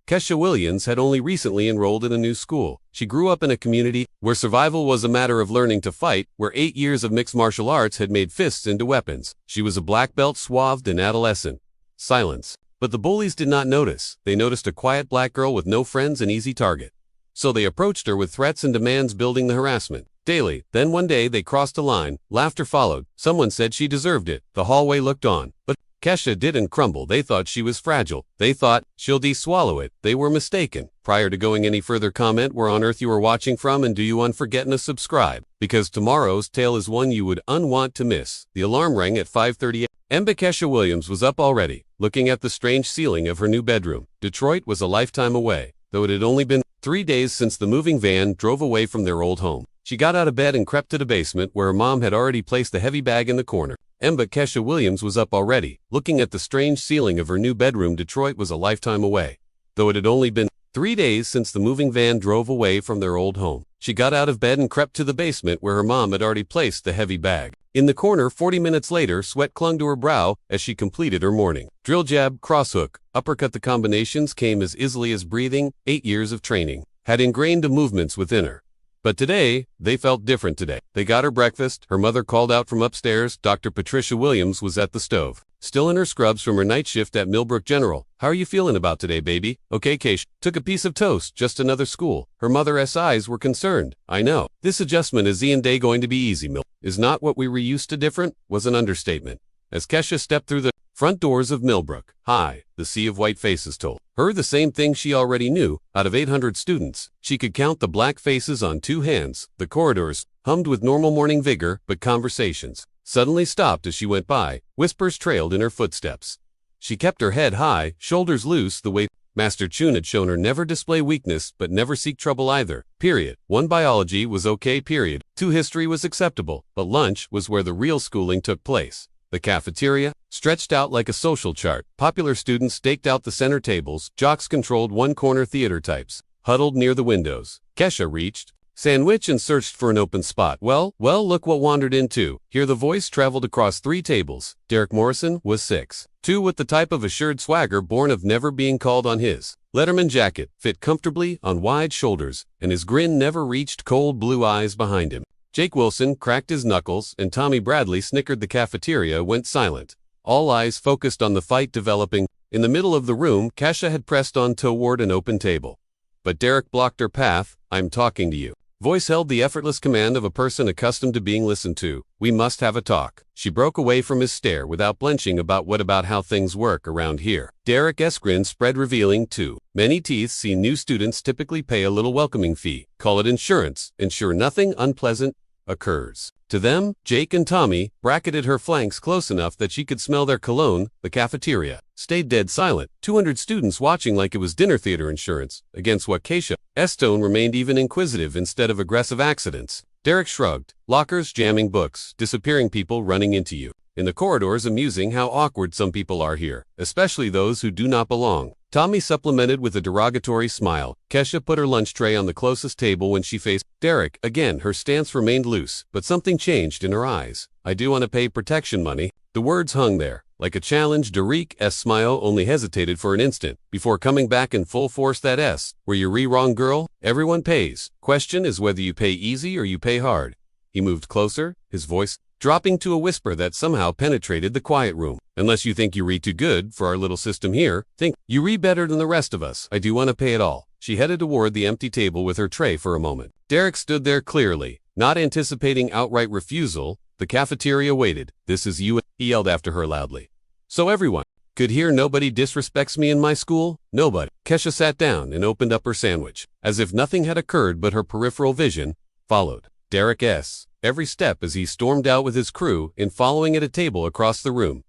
Kesha Williams had only recently enrolled in a new school. She grew up in a community where survival was a matter of learning to fight, where 8 years of mixed martial arts had made fists into weapons. She was a black belt swathed in adolescent silence. But the bullies did not notice. They noticed a quiet black girl with no friends, an easy target. So they approached her with threats and demands, building the harassment daily. Then one day they crossed a line. Laughter followed. Someone said she deserved it. The hallway looked on. But Kesha didn't crumble. They thought she was fragile. They thought she'll swallow it. They were mistaken. Prior to going any further, comment where on earth you are watching from, and do you unforgetting to subscribe, because tomorrow's tale is one you would unwant to miss. The alarm rang at 5:30 a.m. Kesha Williams was up already, looking at the strange ceiling of her new bedroom. Detroit was a lifetime away, though it had only been 3 days since the moving van drove away from their old home. She got out of bed and crept to the basement, where her mom had already placed the heavy bag in the corner. But Kesha Williams was up already, looking at the strange ceiling of her new bedroom. Detroit was a lifetime away, though it had only been 3 days since the moving van drove away from their old home. She got out of bed and crept to the basement, where her mom had already placed the heavy bag in the corner. 40 minutes later, sweat clung to her brow as she completed her morning drill, jab, cross hook, uppercut. The combinations came as easily as breathing. 8 years of training had ingrained the movements within her. But today, they felt different today. They got her breakfast. Her mother called out from upstairs. Dr. Patricia Williams was at the stove, still in her scrubs from her night shift at Millbrook General. How are you feeling about today, baby? Okay, Kesha took a piece of toast. Just another school. Her mother's eyes were concerned. I know. This adjustment is day going to be easy, Mill. Is not what we were used to. Different was an understatement. As Kesha stepped through the front doors of Millbrook High, the sea of white faces told her the same thing she already knew. Out of 800 students, she could count the black faces on 2 hands. The corridors hummed with normal morning vigor, but conversations suddenly stopped as she went by. Whispers trailed in her footsteps. She kept her head high, shoulders loose, the way Master Chun had shown her. Never display weakness, but never seek trouble either. Period. 1. Biology was okay. Period. 2. History was acceptable, but lunch was where the real schooling took place. The cafeteria stretched out like a social chart. Popular students staked out the center tables. Jocks controlled one corner. Theater types huddled near the windows. Kesha reached sandwich and searched for an open spot. Well, look what wandered into. Here the voice traveled across 3 tables. Derek Morrison was 6'2", with the type of assured swagger born of never being called on. His Letterman jacket fit comfortably on wide shoulders, and his grin never reached cold blue eyes behind him. Jake Wilson cracked his knuckles, and Tommy Bradley snickered. The cafeteria went silent. All eyes focused on the fight developing. In the middle of the room, Kesha had pressed on toward an open table. But Derek blocked her path. I'm talking to you. Voice held the effortless command of a person accustomed to being listened to. We must have a talk. She broke away from his stare without blenching. About how things work around here. Derek's grin spread, revealing too many teeth. See, new students typically pay a little welcoming fee. Call it insurance. Ensure nothing unpleasant occurs to them. Jake and Tommy bracketed her flanks close enough that she could smell their cologne. The cafeteria stayed dead silent. 200 students watching like it was dinner theater insurance. Against what Kesha's tone remained even inquisitive instead of aggressive. Accidents. Derek shrugged. Lockers jamming, books disappearing, people running into you in the corridors. Amusing how awkward some people are here, especially those who do not belong. Tommy supplemented with a derogatory smile. Kesha put her lunch tray on the closest table when she faced Derek. Again, her stance remained loose, but something changed in her eyes. I do want to pay protection money. The words hung there like a challenge. Derek's smile only hesitated for an instant before coming back in full force. That S. Were you wrong, girl? Everyone pays. Question is whether you pay easy or you pay hard. He moved closer, his voice dropping to a whisper that somehow penetrated the quiet room. Unless you think you read too good for our little system here, think you read better than the rest of us. I do want to pay it all. She headed toward the empty table with her tray for a moment. Derek stood there clearly, not anticipating outright refusal. The cafeteria waited. This is you, he yelled after her loudly, so everyone could hear. Nobody disrespects me in my school. Nobody. Kesha sat down and opened up her sandwich, as if nothing had occurred, but her peripheral vision followed Derek's every step as he stormed out with his crew in following at a table across the room.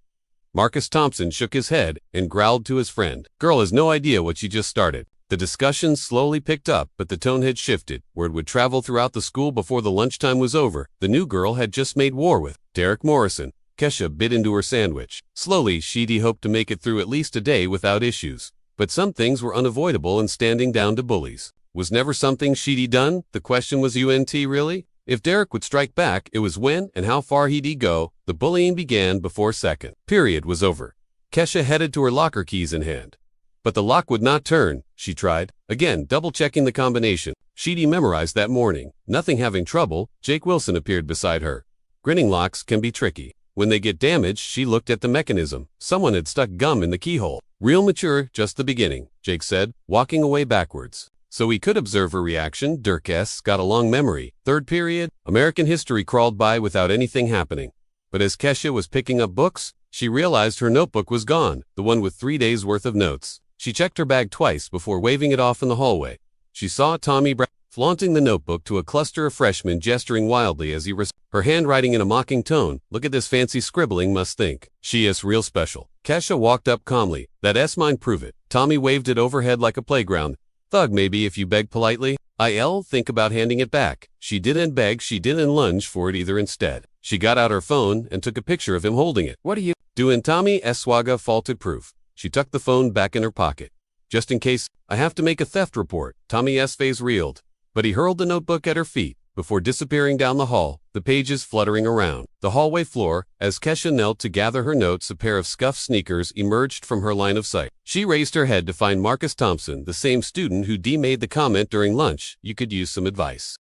Marcus Thompson shook his head and growled to his friend. Girl has no idea what she just started. The discussion slowly picked up, but the tone had shifted. Word would travel throughout the school before the lunchtime was over. The new girl had just made war with Derek Morrison. Kesha bit into her sandwich. Slowly, she'd hoped to make it through at least a day without issues. But some things were unavoidable, and standing down to bullies was never something she'd done. The question was, really? If Derek would strike back, it was when and how far he'd go. The bullying began before second period was over. Kesha headed to her locker, keys in hand. But the lock would not turn. she tried, again double-checking the combination. She'd memorized that morning. Nothing having trouble, Jake Wilson appeared beside her. Grinning locks can be tricky. When they get damaged, she looked at the mechanism. Someone had stuck gum in the keyhole. Real mature, just the beginning, Jake said, walking away backwards. So he could observe her reaction. Dirk S. got a long memory. Third period, American history crawled by without anything happening. But as Kesha was picking up books, she realized her notebook was gone, the one with 3 days' worth of notes. She checked her bag twice before waving it off in the hallway. She saw Tommy Brown flaunting the notebook to a cluster of freshmen, gesturing wildly as he her handwriting in a mocking tone. Look at this fancy scribbling, must think. She is real special. Kesha walked up calmly. That S mine prove it. Tommy waved it overhead like a playground. Thug maybe if you beg politely. I'll think about handing it back. She didn't beg, she didn't lunge for it either. Instead, she got out her phone and took a picture of him holding it. What are you doing? Tommy S. Swaga faulted proof. She tucked the phone back in her pocket. Just in case, I have to make a theft report. Tommy S. face reeled. But he hurled the notebook at her feet, before disappearing down the hall, the pages fluttering around the hallway floor. As Kesha knelt to gather her notes, a pair of scuffed sneakers emerged from her line of sight. She raised her head to find Marcus Thompson, the same student who made the comment during lunch, "You could use some advice."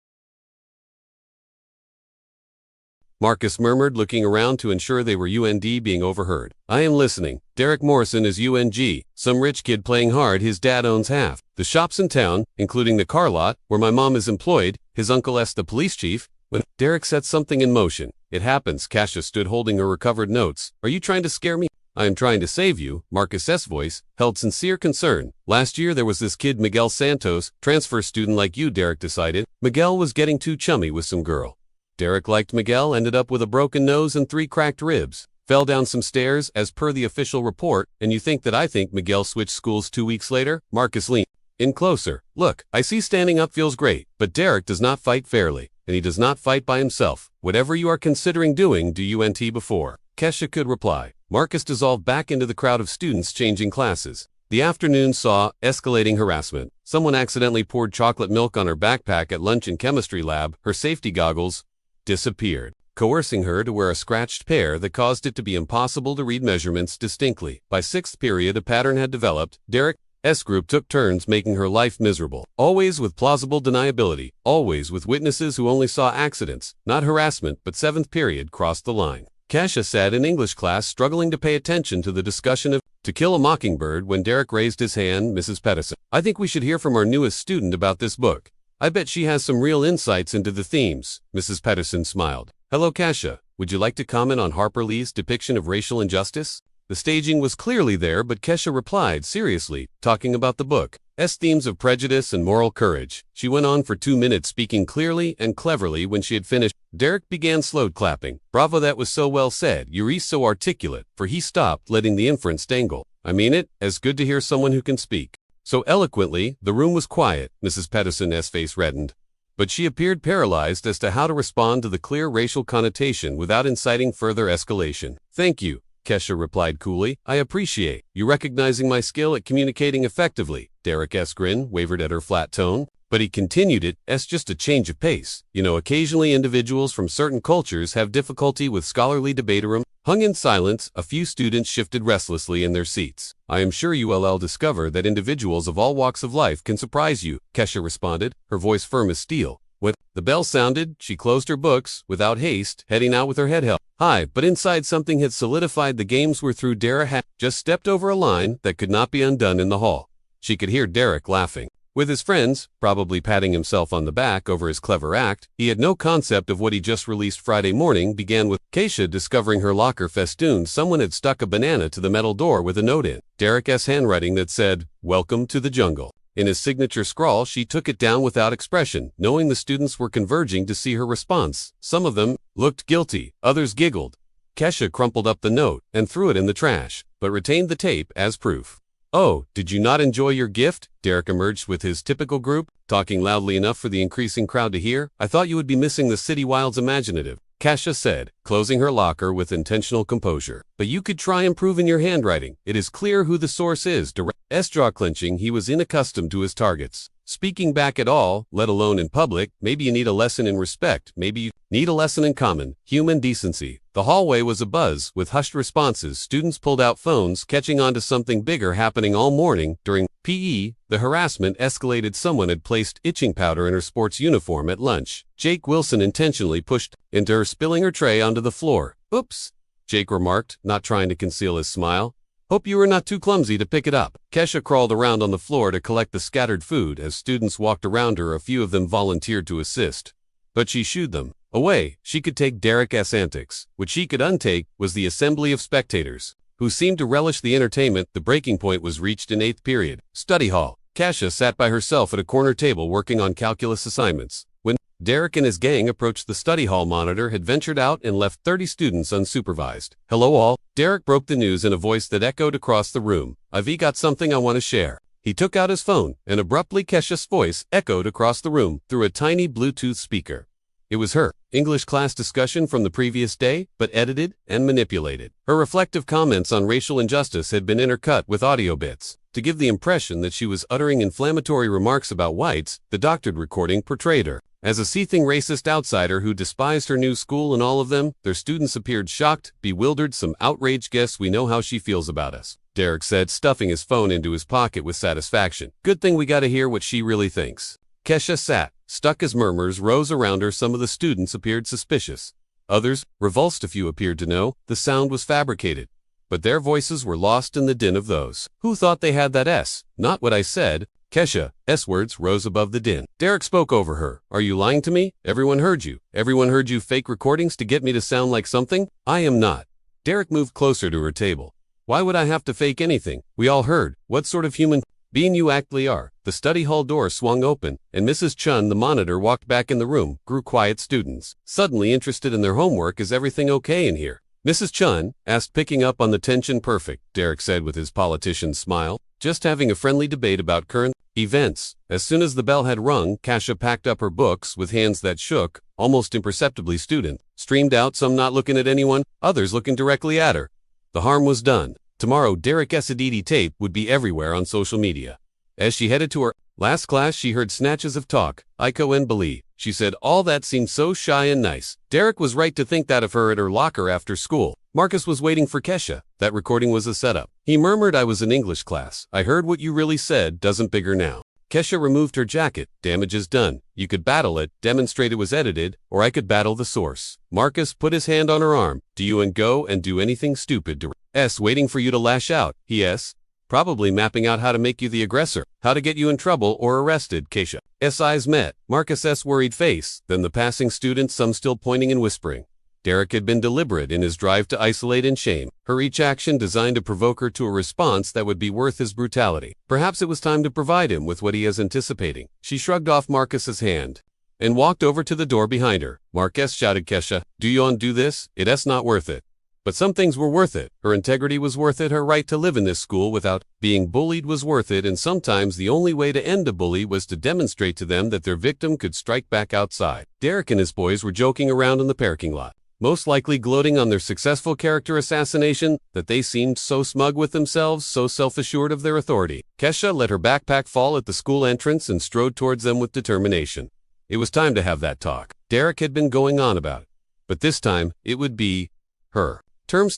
Marcus murmured, looking around to ensure they were UND being overheard. I am listening. Derek Morrison is UNG, some rich kid playing hard. His dad owns half the shops in town, including the car lot, where my mom is employed. His uncle S. the police chief. When Derek set something in motion, it happens. Kesha stood holding her recovered notes. Are you trying to scare me? I am trying to save you. Marcus' voice held sincere concern. Last year there was this kid Miguel Santos, transfer student like you. Derek decided. Miguel was getting too chummy with some girl. Derek liked Miguel, ended up with a broken nose and 3 cracked ribs. Fell down some stairs, as per the official report, and you think that I think Miguel switched schools 2 weeks later? Marcus leaned in closer. Look, I see standing up feels great, but Derek does not fight fairly, and he does not fight by himself. Whatever you are considering doing, do UNT before Kesha could reply. Marcus dissolved back into the crowd of students changing classes. The afternoon saw escalating harassment. Someone accidentally poured chocolate milk on her backpack at lunch in chemistry lab. Her safety goggles disappeared, coercing her to wear a scratched pair that caused it to be impossible to read measurements distinctly. By 6th period, a pattern had developed. Derek's group took turns making her life miserable, always with plausible deniability, always with witnesses who only saw accidents, not harassment. But 7th period crossed the line. Kesha sat in English class, struggling to pay attention to the discussion of To Kill a Mockingbird when Derek raised his hand. Mrs. Pettison, I think we should hear from our newest student about this book. I bet she has some real insights into the themes. Mrs. Pettison smiled. Hello, Kesha. Would you like to comment on Harper Lee's depiction of racial injustice? The staging was clearly there, but Kesha replied seriously, talking about the book's themes of prejudice and moral courage. She went on for 2 minutes, speaking clearly and cleverly. When she had finished, Derek began slow clapping. Bravo, that was so well said. You're so articulate. For he stopped, letting the inference dangle. I mean it, as good to hear someone who can speak so eloquently. The room was quiet. Mrs. Pettison's face reddened, but she appeared paralyzed as to how to respond to the clear racial connotation without inciting further escalation. Thank you, Kesha replied coolly. I appreciate you recognizing my skill at communicating effectively. Derek's grin wavered at her flat tone, but he continued it. It's just a change of pace. You know, occasionally individuals from certain cultures have difficulty with scholarly debaterum. Hung in silence, a few students shifted restlessly in their seats. I am sure you will discover that individuals of all walks of life can surprise you, Kesha responded, her voice firm as steel. When the bell sounded, she closed her books, without haste, heading out with her head held high. But inside something had solidified. The games were through. Derek had just stepped over a line that could not be undone in the hall. She could hear Derek laughing with his friends, probably patting himself on the back over his clever act. He had no concept of what he just released Friday morning began with Kesha discovering her locker festoon. Someone had stuck a banana to the metal door with a note in Derek's handwriting that said, "Welcome to the jungle." In his signature scrawl, she took it down without expression, knowing the students were converging to see her response. Some of them looked guilty, others giggled. Kesha crumpled up the note and threw it in the trash, but retained the tape as proof. Oh, did you not enjoy your gift? Derek emerged with his typical group, talking loudly enough for the increasing crowd to hear. I thought you would be missing the city wild's imaginative, Kesha said, closing her locker with intentional composure. But you could try improving your handwriting. It is clear who the source is. Derek's jaw clenching. He was unaccustomed to his targets speaking back at all, let alone in public. Maybe you need a lesson in respect. Maybe you Need a lesson in common, human decency. The hallway was abuzz with hushed responses. Students pulled out phones, catching on to something bigger happening all morning. During PE, the harassment escalated. Someone had placed itching powder in her sports uniform at lunch. Jake Wilson intentionally pushed into her, spilling her tray onto the floor. Oops, Jake remarked, not trying to conceal his smile. Hope you were not too clumsy to pick it up. Kesha crawled around on the floor to collect the scattered food. As students walked around her, a few of them volunteered to assist, but she shooed them away. She could take Derek's antics. What she could untake was the assembly of spectators, who seemed to relish the entertainment. The breaking point was reached in 8th period. Study hall. Kesha sat by herself at a corner table working on calculus assignments. When Derek and his gang approached the study hall, monitor had ventured out and left 30 students unsupervised. Hello all. Derek broke the news in a voice that echoed across the room. I've got something I want to share. He took out his phone, and abruptly Kesha's voice echoed across the room through a tiny Bluetooth speaker. It was her English class discussion from the previous day, but edited and manipulated. Her reflective comments on racial injustice had been intercut with audio bits to give the impression that she was uttering inflammatory remarks about whites. The doctored recording portrayed her as a seething racist outsider who despised her new school and all of them. Their students appeared shocked, bewildered, some outraged. Guess we know how she feels about us, Derek said, stuffing his phone into his pocket with satisfaction. Good thing we gotta hear what she really thinks. Kesha sat, stuck as murmurs rose around her. Some of the students appeared suspicious. Others, repulsed. A few appeared to know the sound was fabricated, but their voices were lost in the din of those who thought they had that S. Not what I said. Kesha's words rose above the din. Derek spoke over her. Are you lying to me? Everyone heard you. Everyone heard you. Fake recordings to get me to sound like something? I am not. Derek moved closer to her table. Why would I have to fake anything? We all heard. What sort of human being you actually are? The study hall door swung open, and Mrs. Chun, the monitor, walked back in the room. Grew quiet. Students, suddenly interested in their homework. Is everything okay in here? Mrs. Chun asked, picking up on the tension. Perfect, Derek said with his politician's smile. Just having a friendly debate about current events. As soon as the bell had rung, Kesha packed up her books with hands that shook, almost imperceptibly. Student streamed out, some not looking at anyone, others looking directly at her. The harm was done. Tomorrow, Derek's Aditi tape would be everywhere on social media. As she headed to her last class, she heard snatches of talk. Aiko and Bullies, she said, all that seemed so shy and nice. Derek was right to think that of her at her locker after school. Marcus was waiting for Kesha. That recording was a setup. He murmured, I was in English class. I heard what you really said. Doesn't bigger now. Kesha removed her jacket. Damage is done. You could battle it, demonstrate it was edited, or I could battle the source. Marcus put his hand on her arm. Do you and go and do anything stupid to S waiting for you to lash out. Yes. Probably mapping out how to make you the aggressor, how to get you in trouble or arrested. Kesha's eyes met Marcus's worried face, then the passing students, some still pointing and whispering. Derek had been deliberate in his drive to isolate and shame her, each action designed to provoke her to a response that would be worth his brutality. Perhaps it was time to provide him with what he is anticipating. She shrugged off Marcus's hand and walked over to the door behind her. Marcus shouted, Kesha, do you undo this? It's not worth it. But some things were worth it. Her integrity was worth it. Her right to live in this school without being bullied was worth it. And sometimes the only way to end a bully was to demonstrate to them that their victim could strike back outside. Derek and his boys were joking around in the parking lot, most likely gloating on their successful character assassination, that they seemed so smug with themselves, so self-assured of their authority. Kesha let her backpack fall at the school entrance and strode towards them with determination. It was time to have that talk. Derek had been going on about it, but this time it would be her.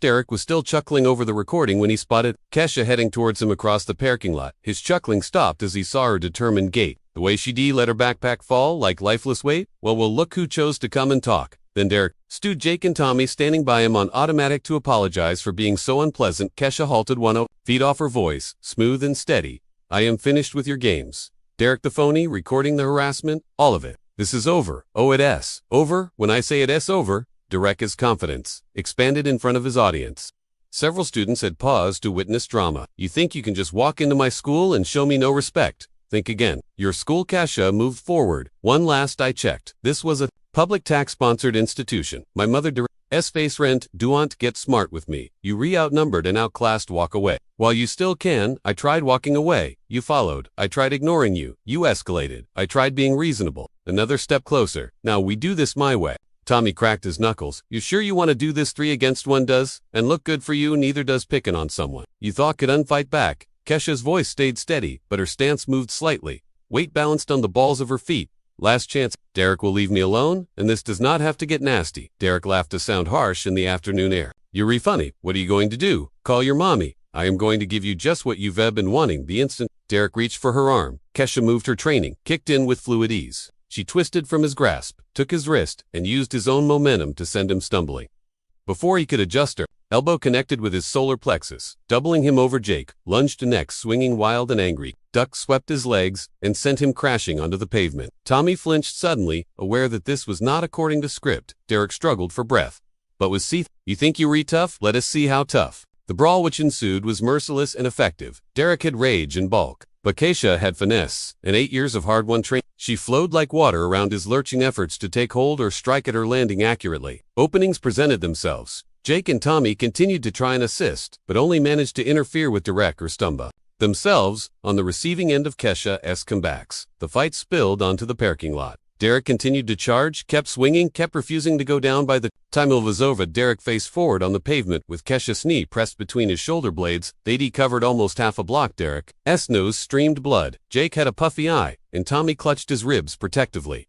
Derek was still chuckling over the recording when he spotted Kesha heading towards him across the parking lot. His chuckling stopped as he saw her determined gait. The way she let her backpack fall like lifeless weight. Well, look who chose to come and talk. Then Derek, Stu, Jake and Tommy standing by him on automatic to apologize for being so unpleasant. Kesha halted 1 feet off, her voice smooth and steady. I am finished with your games. Derek the phony, recording the harassment, all of it. This is over. Oh, it's over. When I say it's over, Derek's confidence expanded in front of his audience. Several students had paused to witness drama. You think you can just walk into my school and show me no respect? Think again. Your school. Kesha moved forward. One last I checked. This was a public tax-sponsored institution. My mother Derek's face rent. Don't get smart with me. You outnumbered and outclassed. Walk away. While you still can. I tried walking away. You followed. I tried ignoring you. You escalated. I tried being reasonable. Another step closer. Now we do this my way. Tommy cracked his knuckles. You sure you want to do this 3 against 1 does? And look good for you, neither does picking on someone you thought could unfight back. Kesha's voice stayed steady, but her stance moved slightly. Weight balanced on the balls of her feet. Last chance. Derek will leave me alone, and this does not have to get nasty. Derek laughed to sound harsh in the afternoon air. You're funny. What are you going to do? Call your mommy. I am going to give you just what you've been wanting the instant. Derek reached for her arm. Kesha moved her training, kicked in with fluid ease. She twisted from his grasp, took his wrist, and used his own momentum to send him stumbling. Before he could adjust her, elbow connected with his solar plexus, doubling him over. Jake lunged to next, swinging wild and angry. Duck swept his legs and sent him crashing onto the pavement. Tommy flinched suddenly, aware that this was not according to script. Derek struggled for breath. But with Seth, you think you're tough? Let us see how tough. The brawl which ensued was merciless and effective. Derek had rage and bulk, but Kesha had finesse and 8 years of hard-won training. She flowed like water around his lurching efforts to take hold or strike at her landing accurately. Openings presented themselves. Jake and Tommy continued to try and assist, but only managed to interfere with Derek or Stumba themselves on the receiving end of Kesha's comebacks. The fight spilled onto the parking lot. Derek continued to charge, kept swinging, kept refusing to go down. By the time it was over, Derek faced forward on the pavement with Kesha's knee pressed between his shoulder blades. They'd covered almost half a block. Derek's nose streamed blood. Jake had a puffy eye, and Tommy clutched his ribs protectively.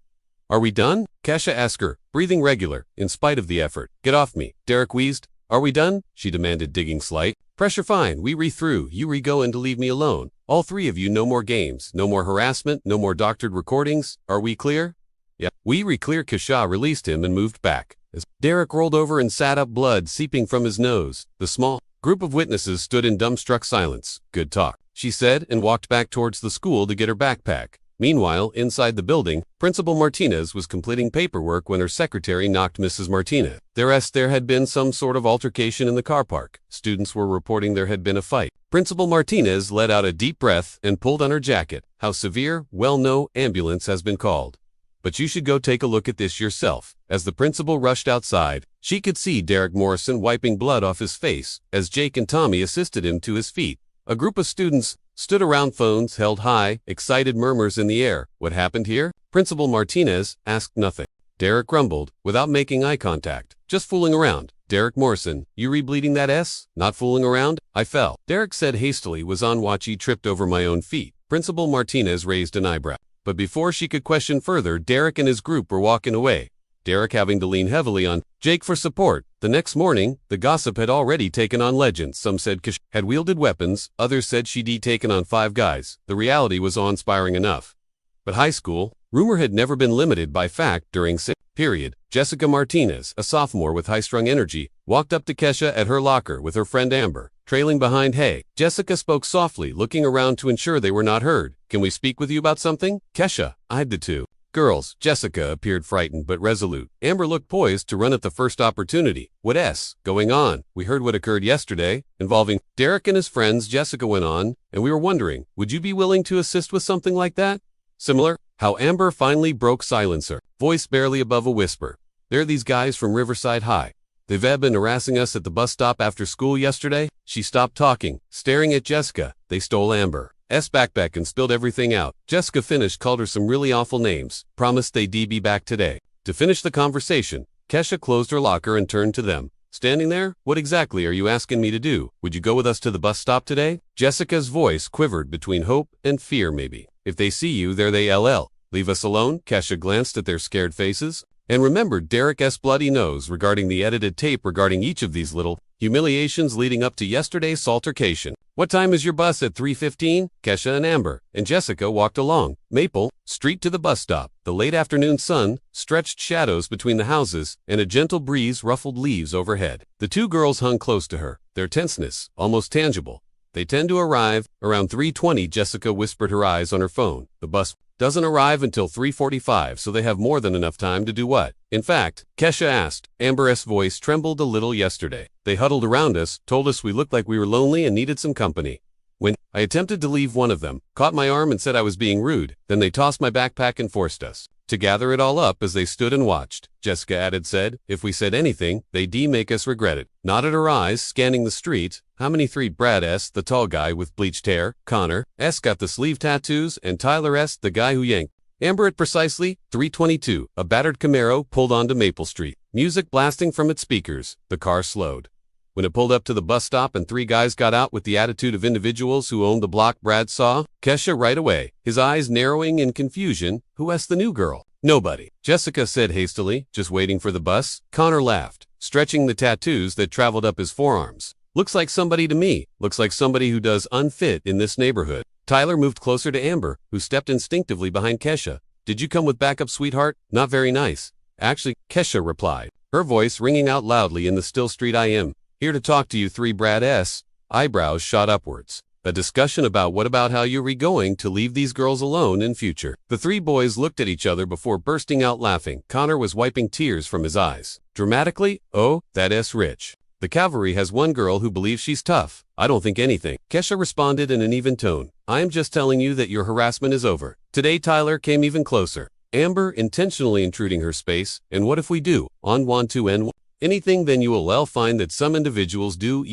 Are we done? Kesha asked her, breathing regular, in spite of the effort. Get off me, Derek wheezed. Are we done? She demanded, digging slight. Pressure fine, we re-through, you re-go and to leave me alone. All three of you, no more games, no more harassment, no more doctored recordings. Are we clear? Yeah, we re-clear. Kesha released him and moved back. As Derek rolled over and sat up, blood seeping from his nose, the small group of witnesses stood in dumbstruck silence. Good talk, she said, and walked back towards the school to get her backpack. Meanwhile, inside the building, Principal Martinez was completing paperwork when her secretary knocked. Mrs. Martinez. There had been some sort of altercation in the car park. Students were reporting there had been a fight. Principal Martinez let out a deep breath and pulled on her jacket. How severe? Well, no ambulance has been called. But you should go take a look at this yourself. As the principal rushed outside, she could see Derek Morrison wiping blood off his face as Jake and Tommy assisted him to his feet. A group of students stood around, phones held high, excited murmurs in the air. What happened here? Principal Martinez asked. Nothing. Derek grumbled, without making eye contact. Just fooling around. Derek Morrison, you re-bleeding that S? Not fooling around? I fell. Derek said hastily, was on watch. He tripped over my own feet. Principal Martinez raised an eyebrow. But before she could question further, Derek and his group were walking away. Derek having to lean heavily on Jake for support. The next morning, the gossip had already taken on legends. Some said Kesha had wielded weapons, others said she'd taken on 5 guys. The reality was awe-inspiring enough. But high school, rumor had never been limited by fact. During period, Jessica Martinez, a sophomore with high-strung energy, walked up to Kesha at her locker with her friend Amber, trailing behind. Hey, Jessica spoke softly, looking around to ensure they were not heard. Can we speak with you about something? Kesha eyed the two girls. Jessica appeared frightened but resolute. Amber looked poised to run at the first opportunity. What's going on? We heard what occurred yesterday, involving Derek and his friends, Jessica went on, and we were wondering, would you be willing to assist with something like that? Similar? How Amber finally broke silence, her voice barely above a whisper. They're these guys from Riverside High. They've been harassing us at the bus stop after school yesterday. She stopped talking, staring at Jessica. They stole Amber's backpack and spilled everything out. Jessica finished, called her some really awful names, promised they'd be back today. To finish the conversation, Kesha closed her locker and turned to them. Standing there, what exactly are you asking me to do? Would you go with us to the bus stop today? Jessica's voice quivered between hope and fear. Maybe. If they see you there, they'll leave us alone. Kesha glanced at their scared faces and remembered Derek's bloody nose regarding the edited tape regarding each of these little humiliations leading up to yesterday's altercation. What time is your bus? At 3:15? Kesha and Amber and Jessica walked along Maple Street to the bus stop. The late afternoon sun stretched shadows between the houses, and a gentle breeze ruffled leaves overhead. The two girls hung close to her, their tenseness almost tangible. They tend to arrive around 3:20, Jessica whispered, her eyes on her phone. The bus doesn't arrive until 3:45, so they have more than enough time to do what? In fact, Kesha asked. Amber's voice trembled a little. Yesterday, they huddled around us, told us we looked like we were lonely and needed some company. When I attempted to leave, one of them caught my arm and said I was being rude. Then they tossed my backpack and forced us to gather it all up as they stood and watched. Jessica said, if we said anything, they'd make us regret it. Nodded her eyes, scanning the street. How many? 3. Brad S., the tall guy with bleached hair. Connor S. got the sleeve tattoos, and Tyler S., the guy who yanked Amber at precisely 3:22. A battered Camaro pulled onto Maple Street, music blasting from its speakers. The car slowed. When it pulled up to the bus stop and three guys got out with the attitude of individuals who owned the block Brad saw Kesha right away, his eyes narrowing in confusion. Who asked the new girl? Nobody, Jessica said hastily, just waiting for the bus. Connor laughed, stretching the tattoos that traveled up his forearms. Looks like somebody to me. Looks like somebody who does unfit in this neighborhood. Tyler moved closer to Amber, who stepped instinctively behind Kesha. Did you come with backup, sweetheart? Not very nice. Actually, Kesha replied, her voice ringing out loudly in the still street. I am here to talk to you three. Brad's eyebrows shot upwards. A discussion about what about how you're going to leave these girls alone in future. The three boys looked at each other before bursting out laughing. Connor was wiping tears from his eyes. Dramatically, oh, that's rich. The cavalry has one girl who believes she's tough. I don't think anything. Kesha responded in an even tone. I am just telling you that your harassment is over. Today Tyler came even closer. Amber intentionally intruding her space. And what if we do? On 1 2 and 1. Anything, then you will find that some individuals do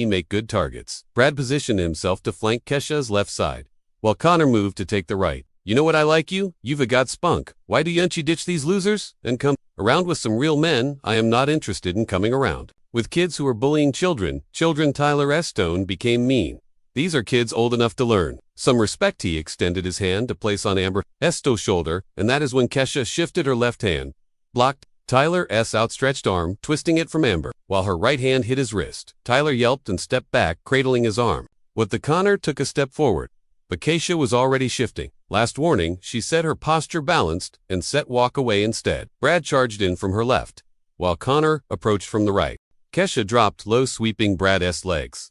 make good targets. Brad positioned himself to flank Kesha's left side, while Connor moved to take the right. You know what I like you? You've got spunk. Why don't you ditch these losers and come around with some real men? I am not interested in coming around with kids who are bullying children. Tyler's tone became mean. These are kids old enough to learn some respect. He extended his hand to place on Amber's shoulder, and that is when Kesha shifted her left hand, blocked Tyler's outstretched arm, twisting it from Amber, while her right hand hit his wrist. Tyler yelped and stepped back, cradling his arm. With the Connor took a step forward, but Kesha was already shifting. Last warning, she said, her posture balanced and set walk away instead. Brad charged in from her left, while Connor approached from the right. Kesha dropped low, sweeping Brad's legs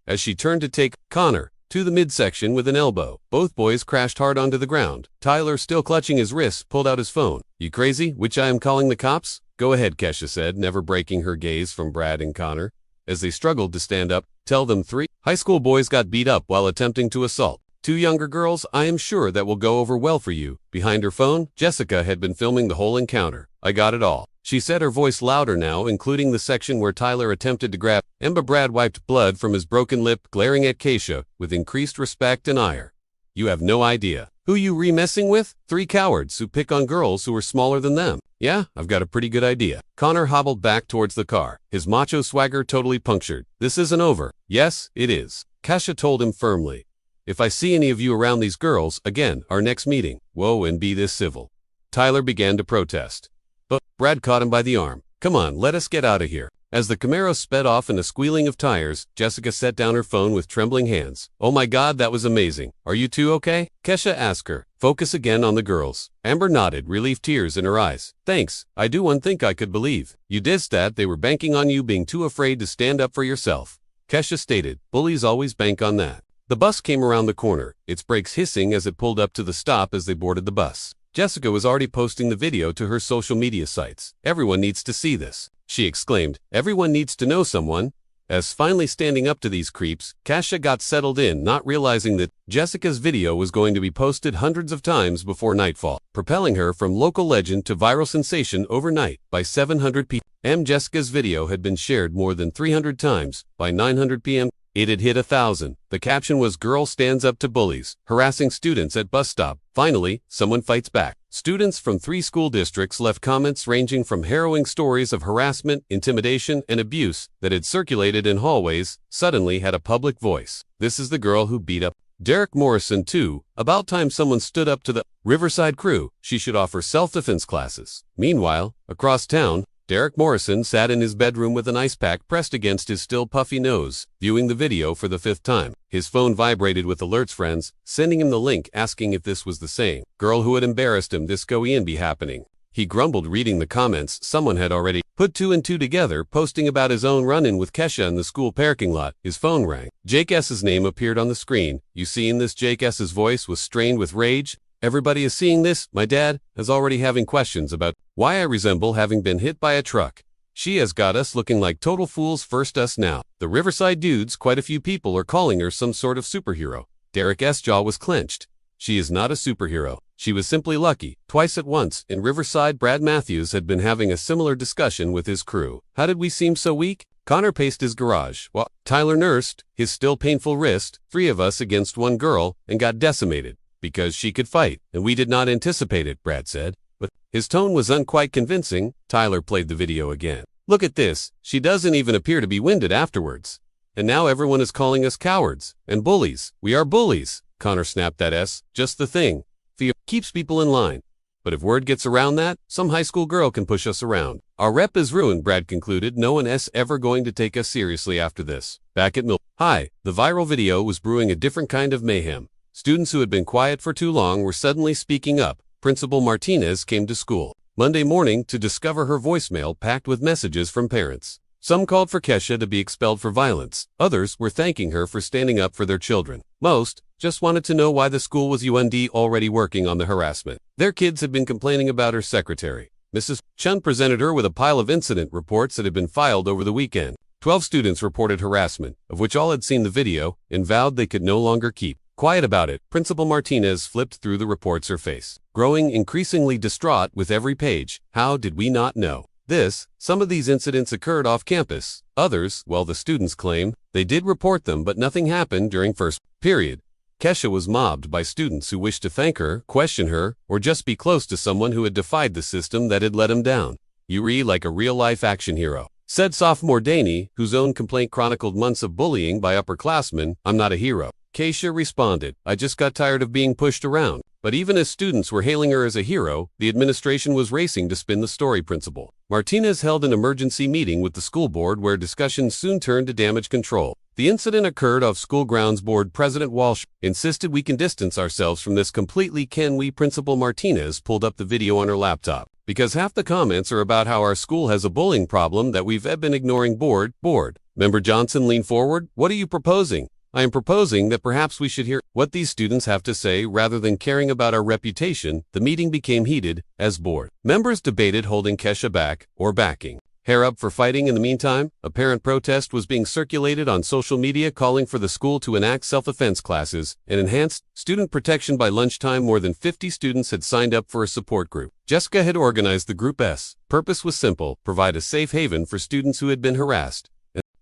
as she turned to take Connor to the midsection with an elbow. Both boys crashed hard onto the ground. Tyler, still clutching his wrists, pulled out his phone. You crazy? Which I am calling the cops? Go ahead, Kesha said, never breaking her gaze from Brad and Connor. As they struggled to stand up, tell them three high school boys got beat up while attempting to assault two younger girls. I am sure that will go over well for you. Behind her phone, Jessica had been filming the whole encounter. I got it all, she said, her voice louder now, including the section where Tyler attempted to grab Amber. Brad wiped blood from his broken lip, glaring at Kesha with increased respect and ire. You have no idea who you messing with? Three cowards who pick on girls who are smaller than them. Yeah, I've got a pretty good idea. Connor hobbled back towards the car, his macho swagger totally punctured. This isn't over. Yes, it is, Kesha told him firmly. If I see any of you around these girls again, our next meeting, whoa, and be this civil. Tyler began to protest, but Brad caught him by the arm. Come on, let us get out of here. As the Camaro sped off in a squealing of tires, Jessica set down her phone with trembling hands. Oh my God, that was amazing. Are you two okay? Kesha asked her. Focus again on the girls. Amber nodded, relief tears in her eyes. Thanks. I do one think I could believe you did that. They were banking on you being too afraid to stand up for yourself, Kesha stated. Bullies always bank on that. The bus came around the corner, its brakes hissing as it pulled up to the stop as they boarded the bus. Jessica was already posting the video to her social media sites. Everyone needs to see this, she exclaimed. Everyone needs to know someone. As finally standing up to these creeps, Kesha got settled in, not realizing that Jessica's video was going to be posted hundreds of times before nightfall, propelling her from local legend to viral sensation overnight by 700 p.m. Jessica's video had been shared more than 300 times. By 900 p.m., it had hit 1,000. The caption was, Girl stands up to bullies, harassing students at bus stop. Finally, someone fights back. Students from 3 school districts left comments ranging from harrowing stories of harassment, intimidation, and abuse that had circulated in hallways, suddenly had a public voice. This is the girl who beat up Derek Morrison too. About time someone stood up to the Riverside crew. She should offer self-defense classes. Meanwhile, across town, Derek Morrison sat in his bedroom with an ice pack pressed against his still puffy nose, viewing the video for the 5th time. His phone vibrated with alerts friends, sending him the link asking if this was the same girl who had embarrassed him. This could be happening. He grumbled, reading the comments. Someone had already put 2 and 2 together, posting about his own run-in with Kesha in the school parking lot. His phone rang. Jake S.'s name appeared on the screen. You seen this? Jake S.'s voice was strained with rage. Everybody is seeing this. My dad is already having questions about why I resemble having been hit by a truck. She has got us looking like total fools. First us now. The Riverside dudes, quite a few people are calling her some sort of superhero. Derek's jaw was clenched. She is not a superhero. She was simply lucky. Twice at once, in Riverside, Brad Matthews had been having a similar discussion with his crew. How did we seem so weak? Connor paced his garage, while Tyler nursed his still painful wrist. 3 of us against 1 girl, and got decimated. Because she could fight, and we did not anticipate it, Brad said. But his tone was unquite convincing. Tyler played the video again. Look at this, she doesn't even appear to be winded afterwards. And now everyone is calling us cowards and bullies. We are bullies. Connor snapped at S. Just the thing. Fear keeps people in line. But if word gets around that, some high school girl can push us around. Our rep is ruined, Brad concluded. No one is ever going to take us seriously after this. Back at Mill. Hi, the viral video was brewing a different kind of mayhem. Students who had been quiet for too long were suddenly speaking up. Principal Martinez came to school Monday morning to discover her voicemail packed with messages from parents. Some called for Kesha to be expelled for violence. Others were thanking her for standing up for their children. Most just wanted to know why the school was already working on the harassment. Their kids had been complaining about her secretary. Mrs. Chun presented her with a pile of incident reports that had been filed over the weekend. 12 students reported harassment, of which all had seen the video, and vowed they could no longer keep quiet about it. Principal Martinez flipped through the reports, her face growing increasingly distraught with every page. How did we not know this? Some of these incidents occurred off campus. Others, well, the students claim, they did report them, but nothing happened during first period. Kesha was mobbed by students who wished to thank her, question her, or just be close to someone who had defied the system that had let him down. You read like a real-life action hero, said sophomore Danny, whose own complaint chronicled months of bullying by upperclassmen. I'm not a hero. Kesha responded, I just got tired of being pushed around. But even as students were hailing her as a hero, the administration was racing to spin the story. Principal Martinez held an emergency meeting with the school board where discussions soon turned to damage control. The incident occurred off school grounds. Board President Walsh insisted we can distance ourselves from this completely. Can we? Principal Martinez pulled up the video on her laptop. Because half the comments are about how our school has a bullying problem that we've been ignoring. Board Member Johnson leaned forward. What are you proposing? I am proposing that perhaps we should hear what these students have to say rather than caring about our reputation. The meeting became heated as board members debated holding Kesha back or backing her up for fighting. In the meantime, a parent protest was being circulated on social media calling for the school to enact self-defense classes and enhanced student protection by lunchtime. More than 50 students had signed up for a support group. Jessica had organized the group's purpose was simple: provide a safe haven for students who had been harassed.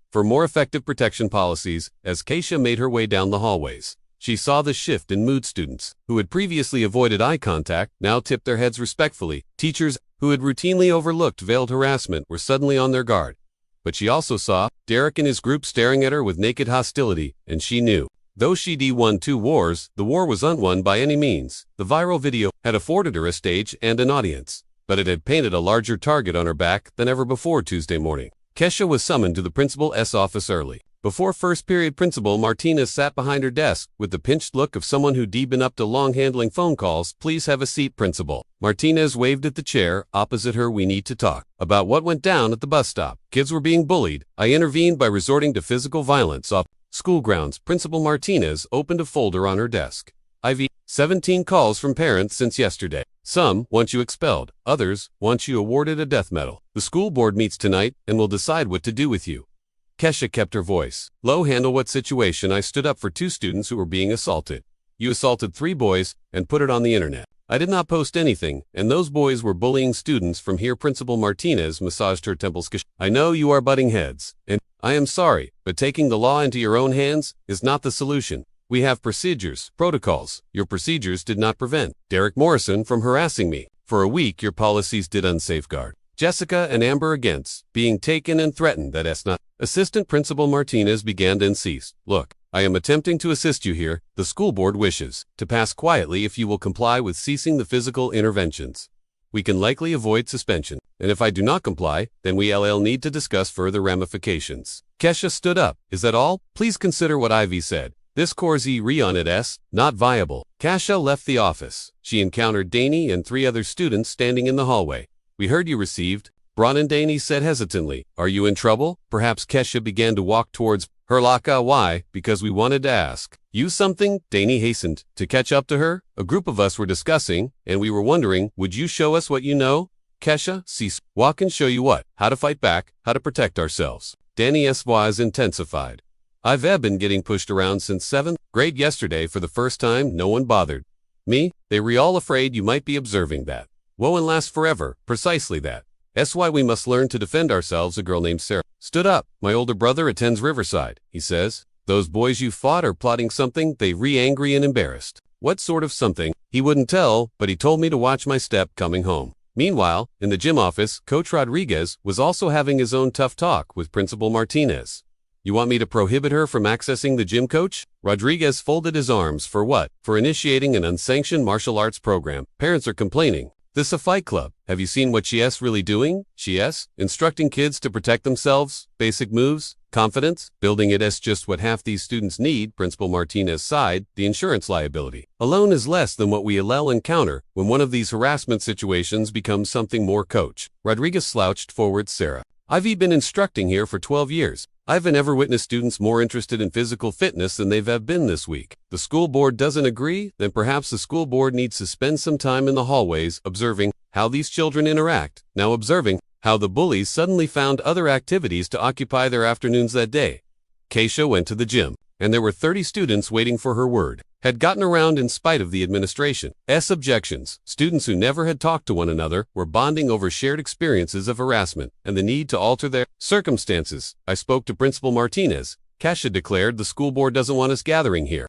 For more effective protection policies. As Kesha made her way down the hallways, she saw the shift in mood. Students who had previously avoided eye contact now tipped their heads respectfully. Teachers who had routinely overlooked veiled harassment were suddenly on their guard. But she also saw Derek and his group staring at her with naked hostility, and she knew, though she'd won 2 wars, the war was unwon by any means. The viral video had afforded her a stage and an audience, but it had painted a larger target on her back than ever before. Tuesday morning, Kesha was summoned to the principal's office early. Before first period, Principal Martinez sat behind her desk with the pinched look of someone who'd been up to long handling phone calls. Please have a seat. Principal Martinez waved at the chair opposite her. We need to talk about what went down at the bus stop. Kids were being bullied. I intervened by resorting to physical violence off school grounds. Principal Martinez opened a folder on her desk. I've 17 calls from parents since yesterday. Some want you expelled. Others want you awarded a death medal. The school board meets tonight and will decide what to do with you. Kesha kept her voice low. Handle what situation? I stood up for 2 students who were being assaulted. You assaulted 3 boys and put it on the internet. I did not post anything, and those boys were bullying students from here. Principal Martinez massaged her temples. I know you are butting heads, and I am sorry, but taking the law into your own hands is not the solution. We have procedures, protocols. Your procedures did not prevent Derek Morrison from harassing me. For a week, your policies did unsafeguard Jessica and Amber against being taken and threatened. That's not. Assistant Principal Martinez began to insist. Look, I am attempting to assist you here. The school board wishes to pass quietly if you will comply with ceasing the physical interventions. We can likely avoid suspension, and if I do not comply, then we'll need to discuss further ramifications. Kesha stood up. Is that all? Please consider what Ivy said. This course is not viable. Kesha left the office. She encountered Danny and 3 other students standing in the hallway. We heard you received. Bron, Danny said hesitantly. Are you in trouble? Perhaps. Kesha began to walk towards her locker. Why? Because we wanted to ask you something. Danny hastened to catch up to her. A group of us were discussing, and we were wondering, would you show us what you know? Kesha, walk and show you what? How to fight back, how to protect ourselves. Danny's voice intensified. I've been getting pushed around since 7th grade. Yesterday, for the first time, no one bothered me. They were all afraid you might be observing that. Won't last forever. Precisely that. That's why we must learn to defend ourselves. A girl named Sarah stood up. My older brother attends Riverside, he says. Those boys you fought are plotting something. They angry and embarrassed. What sort of something? He wouldn't tell, but he told me to watch my step coming home. Meanwhile, in the gym office, Coach Rodriguez was also having his own tough talk with Principal Martinez. You want me to prohibit her from accessing the gym, coach? Rodriguez folded his arms. For what? For initiating an unsanctioned martial arts program. Parents are complaining. This a fight club. Have you seen what she's really doing? She's instructing kids to protect themselves, basic moves, confidence, building it as just what half these students need. Principal Martinez sighed. The insurance liability alone is less than what we will encounter when one of these harassment situations becomes something more, coach. Rodriguez slouched forward. Sarah, I've been instructing here for 12 years. I've never witnessed students more interested in physical fitness than they've been this week. The school board doesn't agree? Then perhaps the school board needs to spend some time in the hallways observing how these children interact. Now observing how the bullies suddenly found other activities to occupy their afternoons that day. Keisha went to the gym, and there were 30 students waiting for her word. Had gotten around in spite of the administration's objections. Students who never had talked to one another were bonding over shared experiences of harassment and the need to alter their circumstances. I spoke to Principal Martinez. Keisha declared the school board doesn't want us gathering here.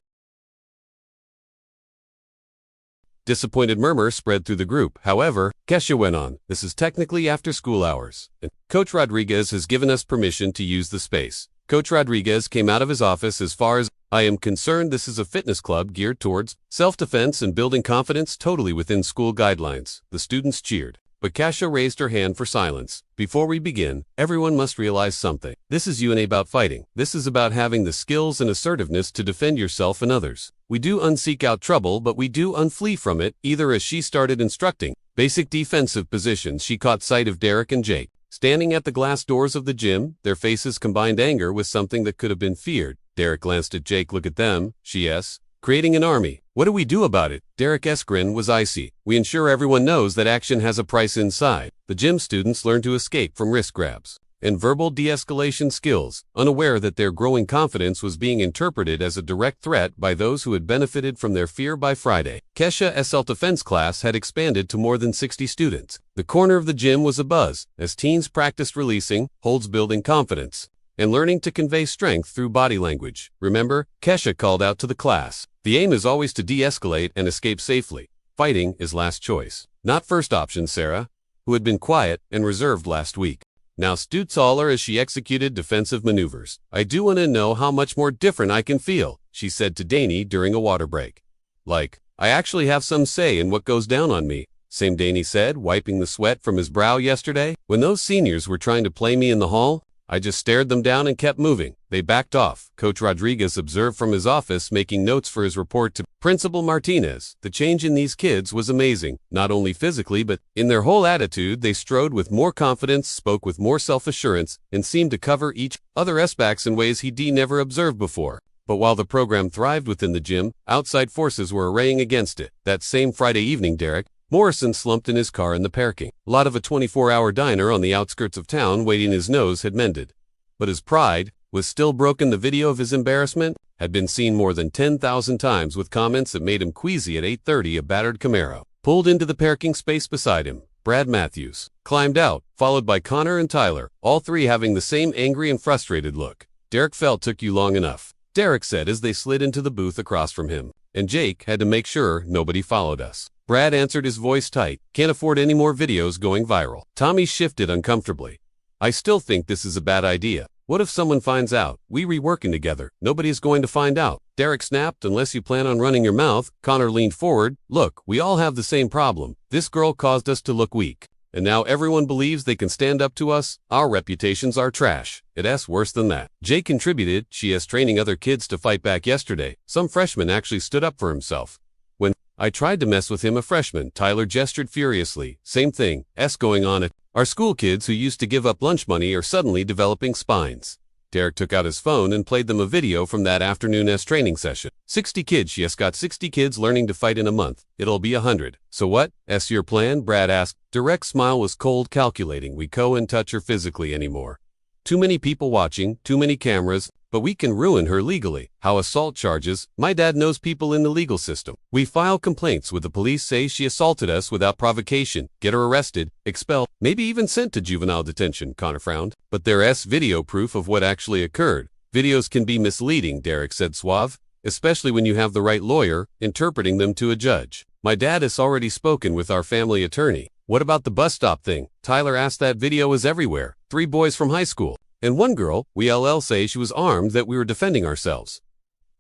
Disappointed murmur spread through the group. However, Keisha went on, this is technically after school hours, and Coach Rodriguez has given us permission to use the space. Coach Rodriguez came out of his office. As far as I am concerned, this is a fitness club geared towards self-defense and building confidence, totally within school guidelines. The students cheered, but Keisha raised her hand for silence. Before we begin, everyone must realize something. This is about fighting. This is about having the skills and assertiveness to defend yourself and others. We do unseek out trouble, but we do unflee from it. Either as she started instructing basic defensive positions, she caught sight of Derek and Jake standing at the glass doors of the gym. Their faces combined anger with something that could have been feared. Derek glanced at Jake. Look at them, she's creating an army. What do we do about it? Derek's grin was icy. We ensure everyone knows that action has a price inside. The gym students learn to escape from wrist grabs and verbal de-escalation skills, unaware that their growing confidence was being interpreted as a direct threat by those who had benefited from their fear. By Friday, Keisha's self-defense class had expanded to more than 60 students. The corner of the gym was abuzz as teens practiced releasing holds, building confidence, and learning to convey strength through body language. Remember, Keisha called out to the class, the aim is always to de-escalate and escape safely. Fighting is last choice, not first option. Sarah, who had been quiet and reserved last week, now stood taller as she executed defensive maneuvers. I do want to know how much more different I can feel, she said to Danny during a water break. Like, I actually have some say in what goes down on me. Same, Danny said, wiping the sweat from his brow. Yesterday, when those seniors were trying to play me in the hall, I just stared them down and kept moving. They backed off. Coach Rodriguez observed from his office, making notes for his report to Principal Martinez. The change in these kids was amazing, not only physically but in their whole attitude. They strode with more confidence, spoke with more self-assurance, and seemed to cover each other aspects in ways he'd never observed before. But while the program thrived within the gym, outside forces were arraying against it. That same Friday evening, Derek Morrison slumped in his car in the parking lot of a 24-hour diner on the outskirts of town, waiting. His nose had mended, but his pride was still broken. The video of his embarrassment had been seen more than 10,000 times, with comments that made him queasy. At 8:30, a battered Camaro pulled into the parking space beside him. Brad Matthews climbed out, followed by Connor and Tyler, all three having the same angry and frustrated look. Derek felt took you long enough, Derek said as they slid into the booth across from him. And Jake had to make sure nobody followed us. Brad answered, his voice tight. Can't afford any more videos going viral. Tommy shifted uncomfortably. I still think this is a bad idea. What if someone finds out? We reworking together. Nobody's going to find out. Derek snapped, unless you plan on running your mouth. Connor leaned forward. Look, we all have the same problem. This girl caused us to look weak. And now everyone believes they can stand up to us. Our reputations are trash. It's worse than that. Jake contributed. She is training other kids to fight back. Yesterday, some freshman actually stood up for himself. When I tried to mess with him, a freshman, Tyler gestured furiously. Same thing, going on at our school. Kids who used to give up lunch money are suddenly developing spines. Derek took out his phone and played them a video from that afternoon's training session. 60 kids. She has got 60 kids learning to fight in a month. It'll be 100. So what's your plan? Brad asked. Derek's smile was cold, calculating. We can't touch her physically anymore. Too many people watching, too many cameras, but we can ruin her legally. How assault charges? My dad knows people in the legal system. We file complaints with the police, say she assaulted us without provocation, get her arrested, expelled, maybe even sent to juvenile detention. Connor frowned. But there's video proof of what actually occurred. Videos can be misleading, Derek said, suave, especially when you have the right lawyer interpreting them to a judge. My dad has already spoken with our family attorney. What about the bus stop thing? Tyler asked. That video was everywhere. 3 boys from high school. And one girl, we LL say she was armed, that we were defending ourselves.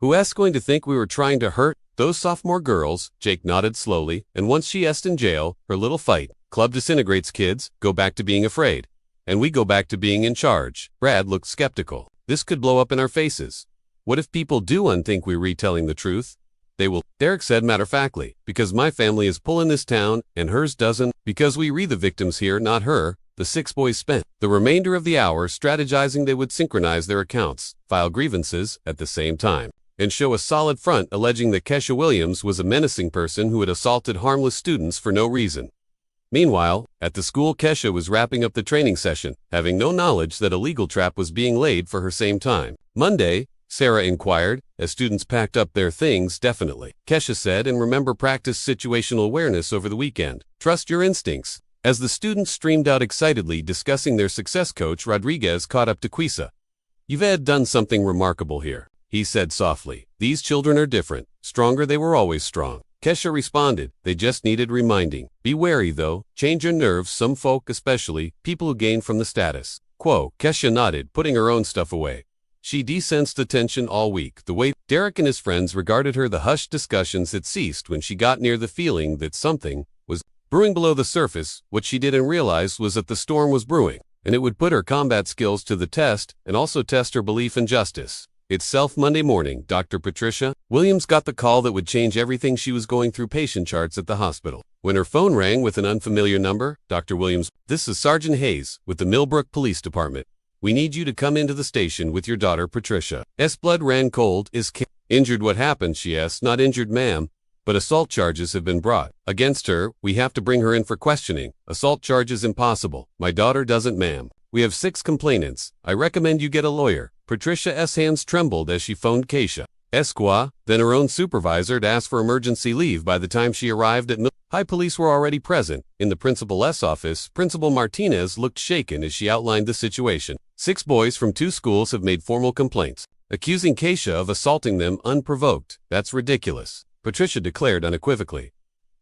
Who's going to think we were trying to hurt those sophomore girls? Jake nodded slowly, and once she est in jail, her little fight club disintegrates. Kids go back to being afraid. And we go back to being in charge. Brad looked skeptical. This could blow up in our faces. What if people do think we're retelling the truth? They will, Derek said matter-of-factly, because my family is pulling this town, and hers doesn't, because we re the victims here, not her. The 6 boys spent the remainder of the hour strategizing they would synchronize their accounts, file grievances at the same time, and show a solid front alleging that Kesha Williams was a menacing person who had assaulted harmless students for no reason. Meanwhile, at the school, Kesha was wrapping up the training session, having no knowledge that a legal trap was being laid for her same time. Monday, Sarah inquired, as students packed up their things. Definitely, Kesha said, and remember, practice situational awareness over the weekend. Trust your instincts. As the students streamed out excitedly discussing their success, Coach Rodriguez caught up to Quisa. You've done something remarkable here, he said softly. These children are different. Stronger, they were always strong. Kesha responded, they just needed reminding. Be wary though, change your nerves. Some folk, especially people who gain from the status quo. Kesha nodded, putting her own stuff away. She sensed the tension all week. The way Derek and his friends regarded her, the hushed discussions had ceased when she got near the feeling that something was brewing below the surface. What she didn't realize was that the storm was brewing, and it would put her combat skills to the test and also test her belief in justice itself. Monday morning, Dr. Patricia Williams got the call that would change everything. She was going through patient charts at the hospital when her phone rang with an unfamiliar number. Dr. Williams, this is Sergeant Hayes with the Millbrook Police Department. We need you to come into the station with your daughter Patricia. Blood ran cold. Is injured? What happened? She asked. Not injured, ma'am, but assault charges have been brought against her. We have to bring her in for questioning. Assault charges? Impossible. My daughter doesn't, ma'am. We have 6 complainants. I recommend you get a lawyer. Patricia's hands trembled as she phoned Keisha Esqua, then her own supervisor, to ask for emergency leave. By the time she arrived at High, police were already present. In the principal's office, Principal Martinez looked shaken as she outlined the situation. 6 boys from 2 schools have made formal complaints, accusing Keisha of assaulting them unprovoked. That's ridiculous, Patricia declared unequivocally.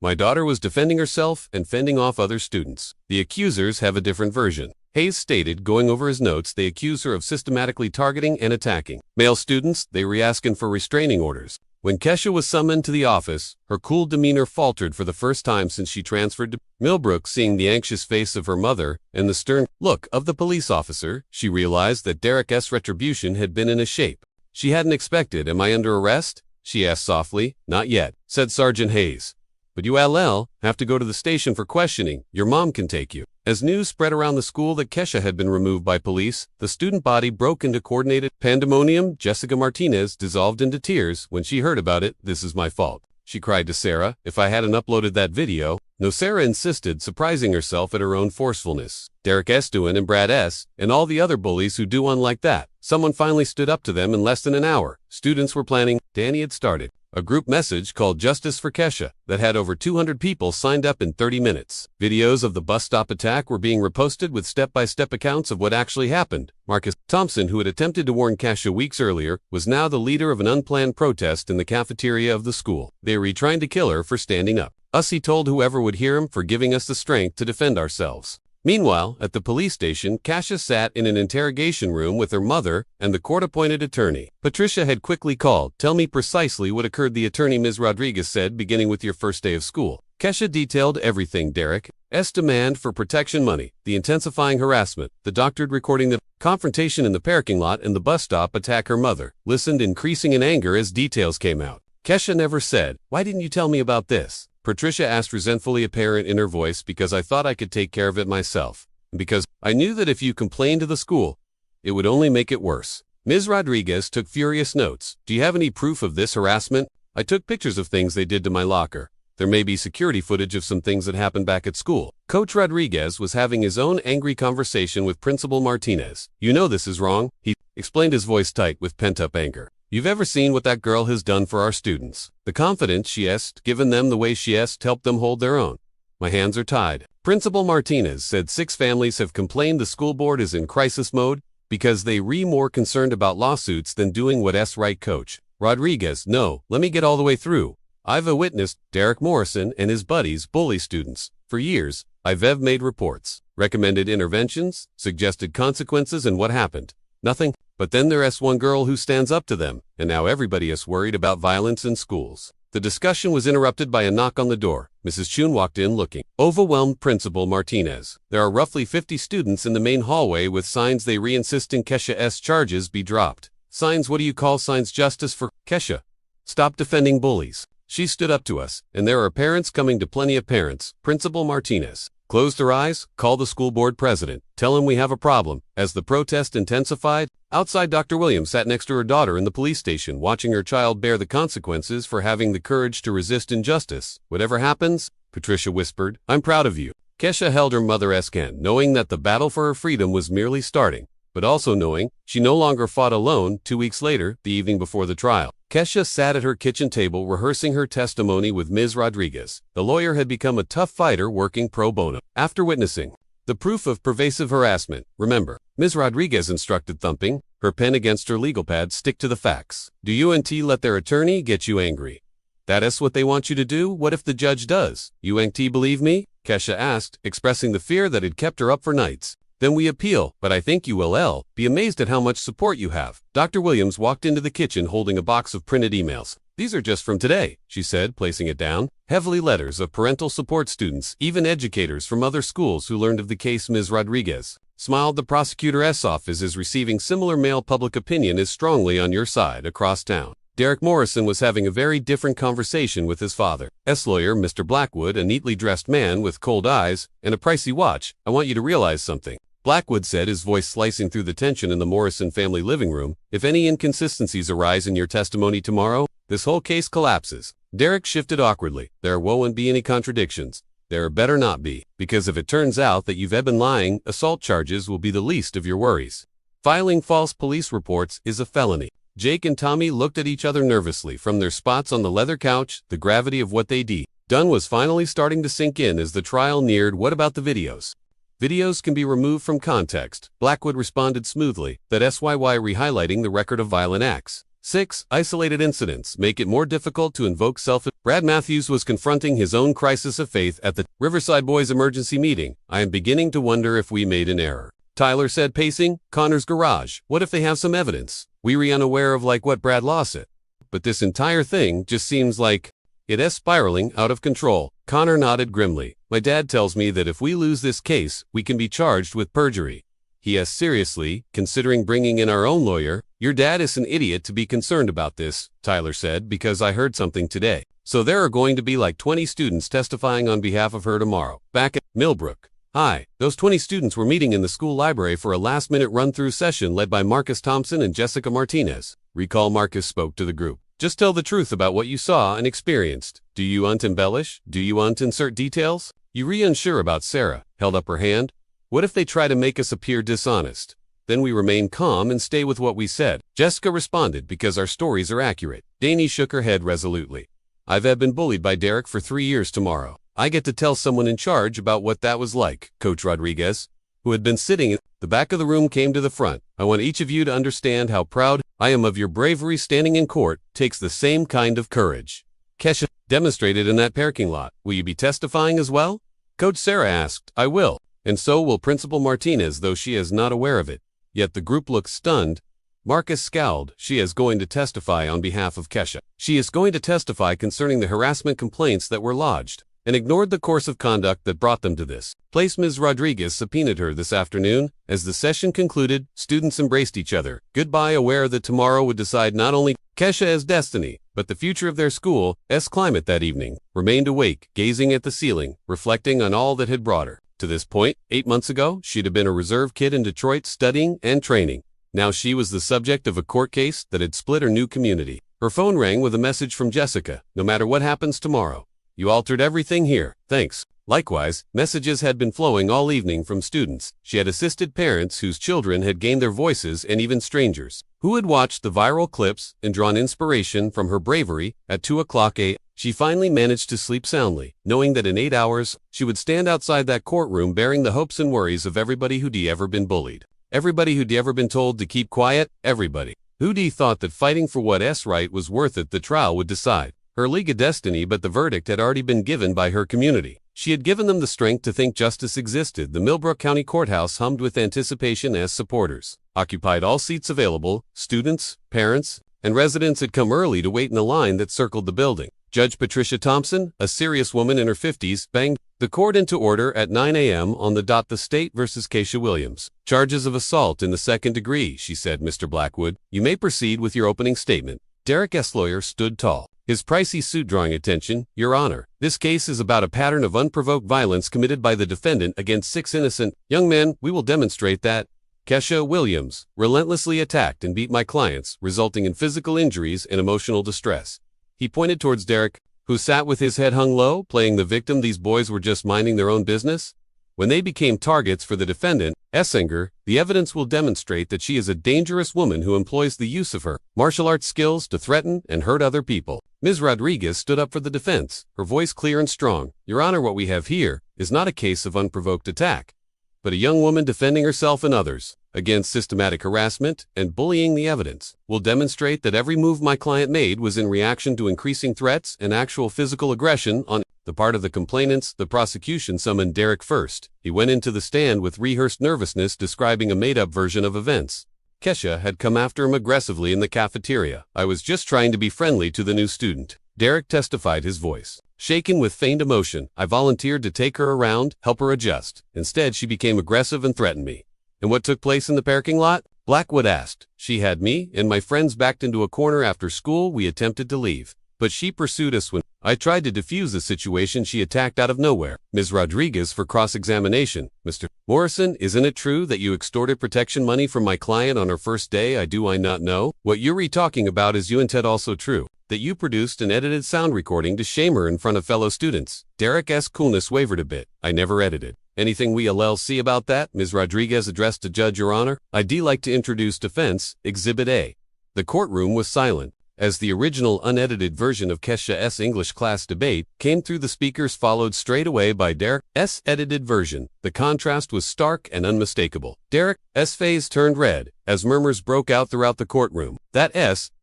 My daughter was defending herself and fending off other students. The accusers have a different version, Hayes stated, going over his notes. They accuse her of systematically targeting and attacking male students. They were asking for restraining orders. When Kesha was summoned to the office, her cool demeanor faltered for the first time since she transferred to Millbrook. Seeing the anxious face of her mother and the stern look of the police officer, she realized that Derek's retribution had been in a shape she hadn't expected. Am I under arrest? She asked softly. Not yet, said Sergeant Hayes. But you have to go to the station for questioning. Your mom can take you. As news spread around the school that Kesha had been removed by police, the student body broke into coordinated pandemonium. Jessica Martinez dissolved into tears when she heard about it. This is my fault, she cried to Sarah. If I hadn't uploaded that video. No, Sarah insisted, surprising herself at her own forcefulness. Derek Estuin and Brad S. and all the other bullies who do unlike that. Someone finally stood up to them in less than an hour. Students were planning. Danny had started a group message called Justice for Kesha that had over 200 people signed up in 30 minutes. Videos of the bus stop attack were being reposted with step-by-step accounts of what actually happened. Marcus Thompson, who had attempted to warn Kesha weeks earlier, was now the leader of an unplanned protest in the cafeteria of the school. They were trying to kill her for standing up. Us, he told whoever would hear him, for giving us the strength to defend ourselves. Meanwhile, at the police station, Kesha sat in an interrogation room with her mother and the court-appointed attorney. Patricia had quickly called. Tell me precisely what occurred, the attorney Ms. Rodriguez said, beginning with your first day of school. Kesha detailed everything. Derek's demand for protection money, the intensifying harassment, the doctored recording, the confrontation in the parking lot, and the bus stop attack. Her mother listened, increasing in anger as details came out. Kesha never said, "Why didn't you tell me about this?" Patricia asked, resentfully apparent in her voice. Because I thought I could take care of it myself. And because I knew that if you complained to the school, it would only make it worse. Ms. Rodriguez took furious notes. Do you have any proof of this harassment? I took pictures of things they did to my locker. There may be security footage of some things that happened back at school. Coach Rodriguez was having his own angry conversation with Principal Martinez. You know this is wrong, he explained, his voice tight with pent-up anger. You've ever seen what that girl has done for our students? The confidence she has given them, the way she has helped them hold their own. My hands are tied. Principal Martinez said 6 families have complained the school board is in crisis mode because they more concerned about lawsuits than doing what's right. Coach Rodriguez, no, let me get all the way through. I've witnessed Derek Morrison and his buddies bully students. For years, I've made reports, recommended interventions, suggested consequences, and what happened? Nothing. But then there's one girl who stands up to them, and now everybody is worried about violence in schools. The discussion was interrupted by a knock on the door. Mrs. Chun walked in looking overwhelmed. Principal Martinez. There are roughly 50 students in the main hallway with signs. They insisting Kesha's charges be dropped. Signs? What do you call signs? Justice for Kesha. Stop defending bullies. She stood up to us, and there are parents coming to. Plenty of parents. Principal Martinez closed her eyes, called the school board president, tell him we have a problem. As the protest intensified, outside Dr. Williams sat next to her daughter in the police station, watching her child bear the consequences for having the courage to resist injustice. Whatever happens, Patricia whispered, I'm proud of you. Kesha held her mother's hand, knowing that the battle for her freedom was merely starting, but also knowing she no longer fought alone. 2 weeks later, the evening before the trial, Kesha sat at her kitchen table rehearsing her testimony with Ms. Rodriguez. The lawyer had become a tough fighter working pro bono. After witnessing the proof of pervasive harassment, remember, Ms. Rodriguez instructed, thumping her pen against her legal pad, stick to the facts. Do you let their attorney get you angry? That's what they want you to do? What if the judge does? You believe me? Kesha asked, expressing the fear that had kept her up for nights. Then we appeal, but I think you will be amazed at how much support you have. Dr. Williams walked into the kitchen holding a box of printed emails. These are just from today, she said, placing it down. Heavily letters of parental support, students, even educators from other schools who learned of the case. Ms. Rodriguez smiled. The prosecutor's office is receiving similar mail. Public opinion is strongly on your side across town. Derek Morrison was having a very different conversation with his father's lawyer, Mr. Blackwood, a neatly dressed man with cold eyes and a pricey watch. I want you to realize something, Blackwood said, his voice slicing through the tension in the Morrison family living room. If any inconsistencies arise in your testimony tomorrow, this whole case collapses. Derek shifted awkwardly. There won't be any contradictions. There better not be, because if it turns out that you've been lying, assault charges will be the least of your worries. Filing false police reports is a felony. Jake and Tommy looked at each other nervously from their spots on the leather couch. The gravity of what they'd done was finally starting to sink in as the trial neared. What about the videos? Videos can be removed from context, Blackwood responded smoothly, that's why re-highlighting the record of violent acts. 6. Isolated incidents make it more difficult to invoke self. Brad Matthews was confronting his own crisis of faith at the Riverside Boys emergency meeting. I am beginning to wonder if we made an error, Tyler said, pacing Connor's garage. What if they have some evidence? We're unaware of what Brad lost it. But this entire thing just seems like it is spiraling out of control. Connor nodded grimly. My dad tells me that if we lose this case, we can be charged with perjury. He is seriously considering bringing in our own lawyer. Your dad is an idiot to be concerned about this, Tyler said, because I heard something today. So there are going to be 20 students testifying on behalf of her tomorrow. Back at Millbrook. Hi, those 20 students were meeting in the school library for a last-minute run-through session led by Marcus Thompson and Jessica Martinez. Recall, Marcus spoke to the group. Just tell the truth about what you saw and experienced. Do you want to embellish? Do you want to insert details? You unsure about Sarah, held up her hand. What if they try to make us appear dishonest? Then we remain calm and stay with what we said. Jessica responded, because our stories are accurate. Danny shook her head resolutely. I've been bullied by Derek for 3 years tomorrow. I get to tell someone in charge about what that was like. Coach Rodriguez, who had been sitting in the back of the room, came to the front. I want each of you to understand how proud I am of your bravery. Standing in court takes the same kind of courage Kesha demonstrated in that parking lot. Will you be testifying as well? Coach Sarah asked. I will, and so will Principal Martinez, though she is not aware of it. Yet the group looks stunned. Marcus scowled. She is going to testify on behalf of Kesha. She is going to testify concerning the harassment complaints that were lodged, and ignored the course of conduct that brought them to this place. Ms. Rodriguez subpoenaed her this afternoon. As the session concluded, students embraced each other goodbye, aware that tomorrow would decide not only Kesha's destiny, but the future of their school's climate. That evening remained awake, gazing at the ceiling, reflecting on all that had brought her to this point. 8 months ago, she'd have been a reserve kid in Detroit, studying and training. Now she was the subject of a court case that had split her new community. Her phone rang with a message from Jessica. No matter what happens tomorrow, you altered everything here. Thanks. Likewise, messages had been flowing all evening from students. She had assisted parents whose children had gained their voices, and even strangers who had watched the viral clips and drawn inspiration from her bravery. At 2 o'clock a.m., she finally managed to sleep soundly, knowing that in 8 hours, she would stand outside that courtroom bearing the hopes and worries of everybody who'd ever been bullied. Everybody who'd ever been told to keep quiet. Everybody who'd thought that fighting for what's right was worth it. The trial would decide her league of destiny, but the verdict had already been given by her community. She had given them the strength to think justice existed. The Millbrook County Courthouse hummed with anticipation as supporters occupied all seats available. Students, parents, and residents had come early to wait in the line that circled the building. Judge Patricia Thompson, a serious woman in her 50s, banged the court into order at 9 a.m. on the dot. The state versus Keisha Williams. Charges of assault in the second degree, she said. Mr. Blackwood, you may proceed with your opening statement. Derek S. lawyer stood tall, his pricey suit drawing attention. Your Honor, this case is about a pattern of unprovoked violence committed by the defendant against 6 innocent young men. We will demonstrate that Keisha Williams relentlessly attacked and beat my clients, resulting in physical injuries and emotional distress. He pointed towards Derek, who sat with his head hung low, playing the victim. These boys were just minding their own business. When they became targets for the defendant, Essinger, the evidence will demonstrate that she is a dangerous woman who employs the use of her martial arts skills to threaten and hurt other people. Ms. Rodriguez stood up for the defense, her voice clear and strong. Your Honor, what we have here is not a case of unprovoked attack, but a young woman defending herself and others against systematic harassment and bullying. The evidence will demonstrate that every move my client made was in reaction to increasing threats and actual physical aggression on the part of the complainants. The prosecution summoned Derek first. He went into the stand with rehearsed nervousness, describing a made-up version of events. Keisha had come after him aggressively in the cafeteria. I was just trying to be friendly to the new student, Derek testified, his voice shaken with feigned emotion. I volunteered to take her around, help her adjust. Instead, she became aggressive and threatened me. And what took place in the parking lot? Blackwood asked. She had me and my friends backed into a corner after school. We attempted to leave, but she pursued us. When I tried to defuse the situation, she attacked out of nowhere. Ms. Rodriguez for cross-examination. Mr. Morrison, isn't it true that you extorted protection money from my client on her first day? I not know. What you're talking about is you and Ted. Also true that you produced an edited sound recording to shame her in front of fellow students. Derek's coolness wavered a bit. I never edited anything. We LLC about that. Ms. Rodriguez addressed the judge. Your Honor, I'd like to introduce defense Exhibit A. The courtroom was silent as the original unedited version of Keisha's English class debate came through the speakers, followed straight away by Derek's edited version. The contrast was stark and unmistakable. Derek's face turned red as murmurs broke out throughout the courtroom. That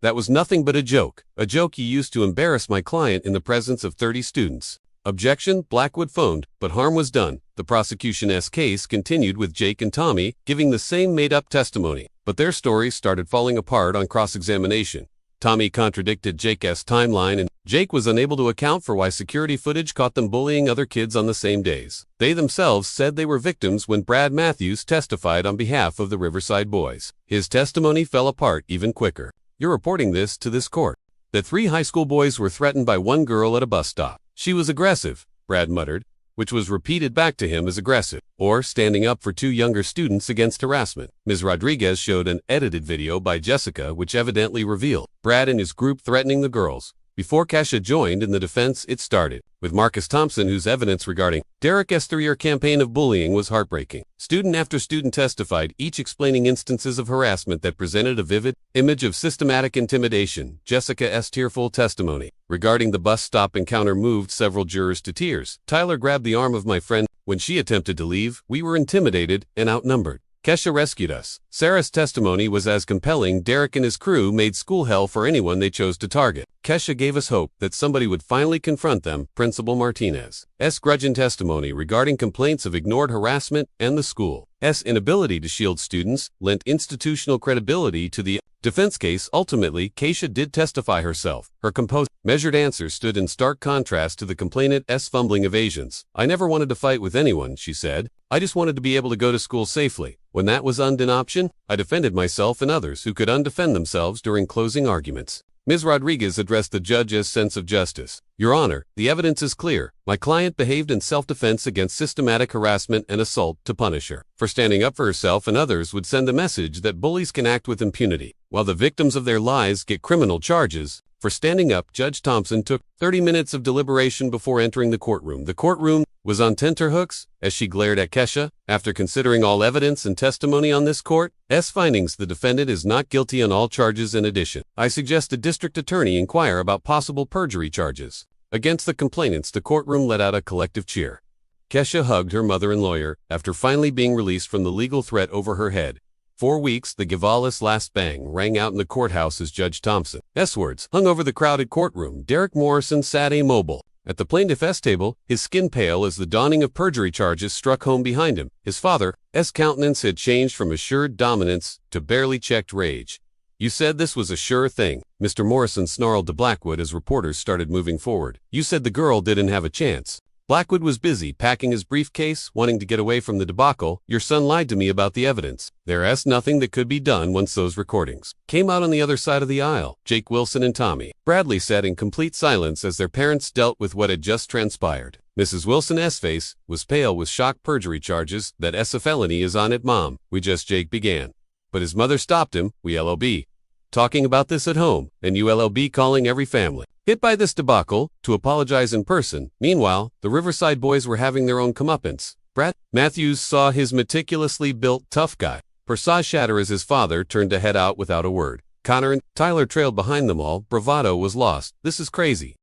was nothing but a joke you used to embarrass my client in the presence of 30 students. Objection, Blackwood phoned, but harm was done. The prosecution's case continued with Jake and Tommy giving the same made-up testimony, but their stories started falling apart on cross-examination. Tommy contradicted Jake's timeline, and Jake was unable to account for why security footage caught them bullying other kids on the same days. They themselves said they were victims when Brad Matthews testified on behalf of the Riverside boys. His testimony fell apart even quicker. You're reporting this to this court. That 3 high school boys were threatened by one girl at a bus stop. She was aggressive, Brad muttered, which was repeated back to him as aggressive, or standing up for 2 younger students against harassment. Ms. Rodriguez showed an edited video by Jessica which evidently revealed Brad and his group threatening the girls. Before Keisha joined in the defense, it started with Marcus Thompson, whose evidence regarding Derek's 3-year campaign of bullying was heartbreaking. Student after student testified, each explaining instances of harassment that presented a vivid image of systematic intimidation. Jessica's tearful testimony regarding the bus stop encounter moved several jurors to tears. Tyler grabbed the arm of my friend when she attempted to leave. We were intimidated and outnumbered. Keisha rescued us. Sarah's testimony was as compelling. Derek and his crew made school hell for anyone they chose to target. Keisha gave us hope that somebody would finally confront them. Principal Martinez's grudging testimony regarding complaints of ignored harassment and the school's inability to shield students lent institutional credibility to the defense case. Ultimately, Keisha did testify herself. Her composed, measured answers stood in stark contrast to the complainant's fumbling evasions. I never wanted to fight with anyone, she said. I just wanted to be able to go to school safely. When that was an option, I defended myself and others who could undefend themselves during closing arguments. Ms. Rodriguez addressed the judge's sense of justice. Your Honor, the evidence is clear. My client behaved in self-defense against systematic harassment and assault. To punish her for standing up for herself and others would send the message that bullies can act with impunity, while the victims of their lies get criminal charges. For standing up, Judge Thompson took 30 minutes of deliberation before entering the courtroom. The courtroom was on tenterhooks as she glared at Keisha. After considering all evidence and testimony on this court's findings, the defendant is not guilty on all charges. In addition, I suggest the district attorney inquire about possible perjury charges against the complainants. The courtroom let out a collective cheer. Keisha hugged her mother and lawyer after finally being released from the legal threat over her head. 4 weeks, the Givalis last bang rang out in the courthouse as Judge Thompson's words hung over the crowded courtroom. Derek Morrison sat immobile at the plaintiff's table, his skin pale as the dawning of perjury charges struck home behind him. His father's countenance had changed from assured dominance to barely checked rage. "You said this was a sure thing," Mr. Morrison snarled to Blackwood as reporters started moving forward. "You said the girl didn't have a chance." Blackwood was busy packing his briefcase, wanting to get away from the debacle. "Your son lied to me about the evidence. There's nothing that could be done once those recordings came out." On the other side of the aisle, Jake Wilson and Tommy Bradley sat in complete silence as their parents dealt with what had just transpired. Mrs. Wilson's face was pale with shock. "Perjury charges, that's a felony is on it, Mom. Jake began. But his mother stopped him. "We'll be talking about this at home, and you'll be calling every family hit by this debacle to apologize in person." Meanwhile, the Riverside boys were having their own comeuppance. Brad Matthews saw his meticulously built tough guy persona shatter as his father turned to head out without a word. Connor and Tyler trailed behind them all. Bravado was lost. "This is crazy,"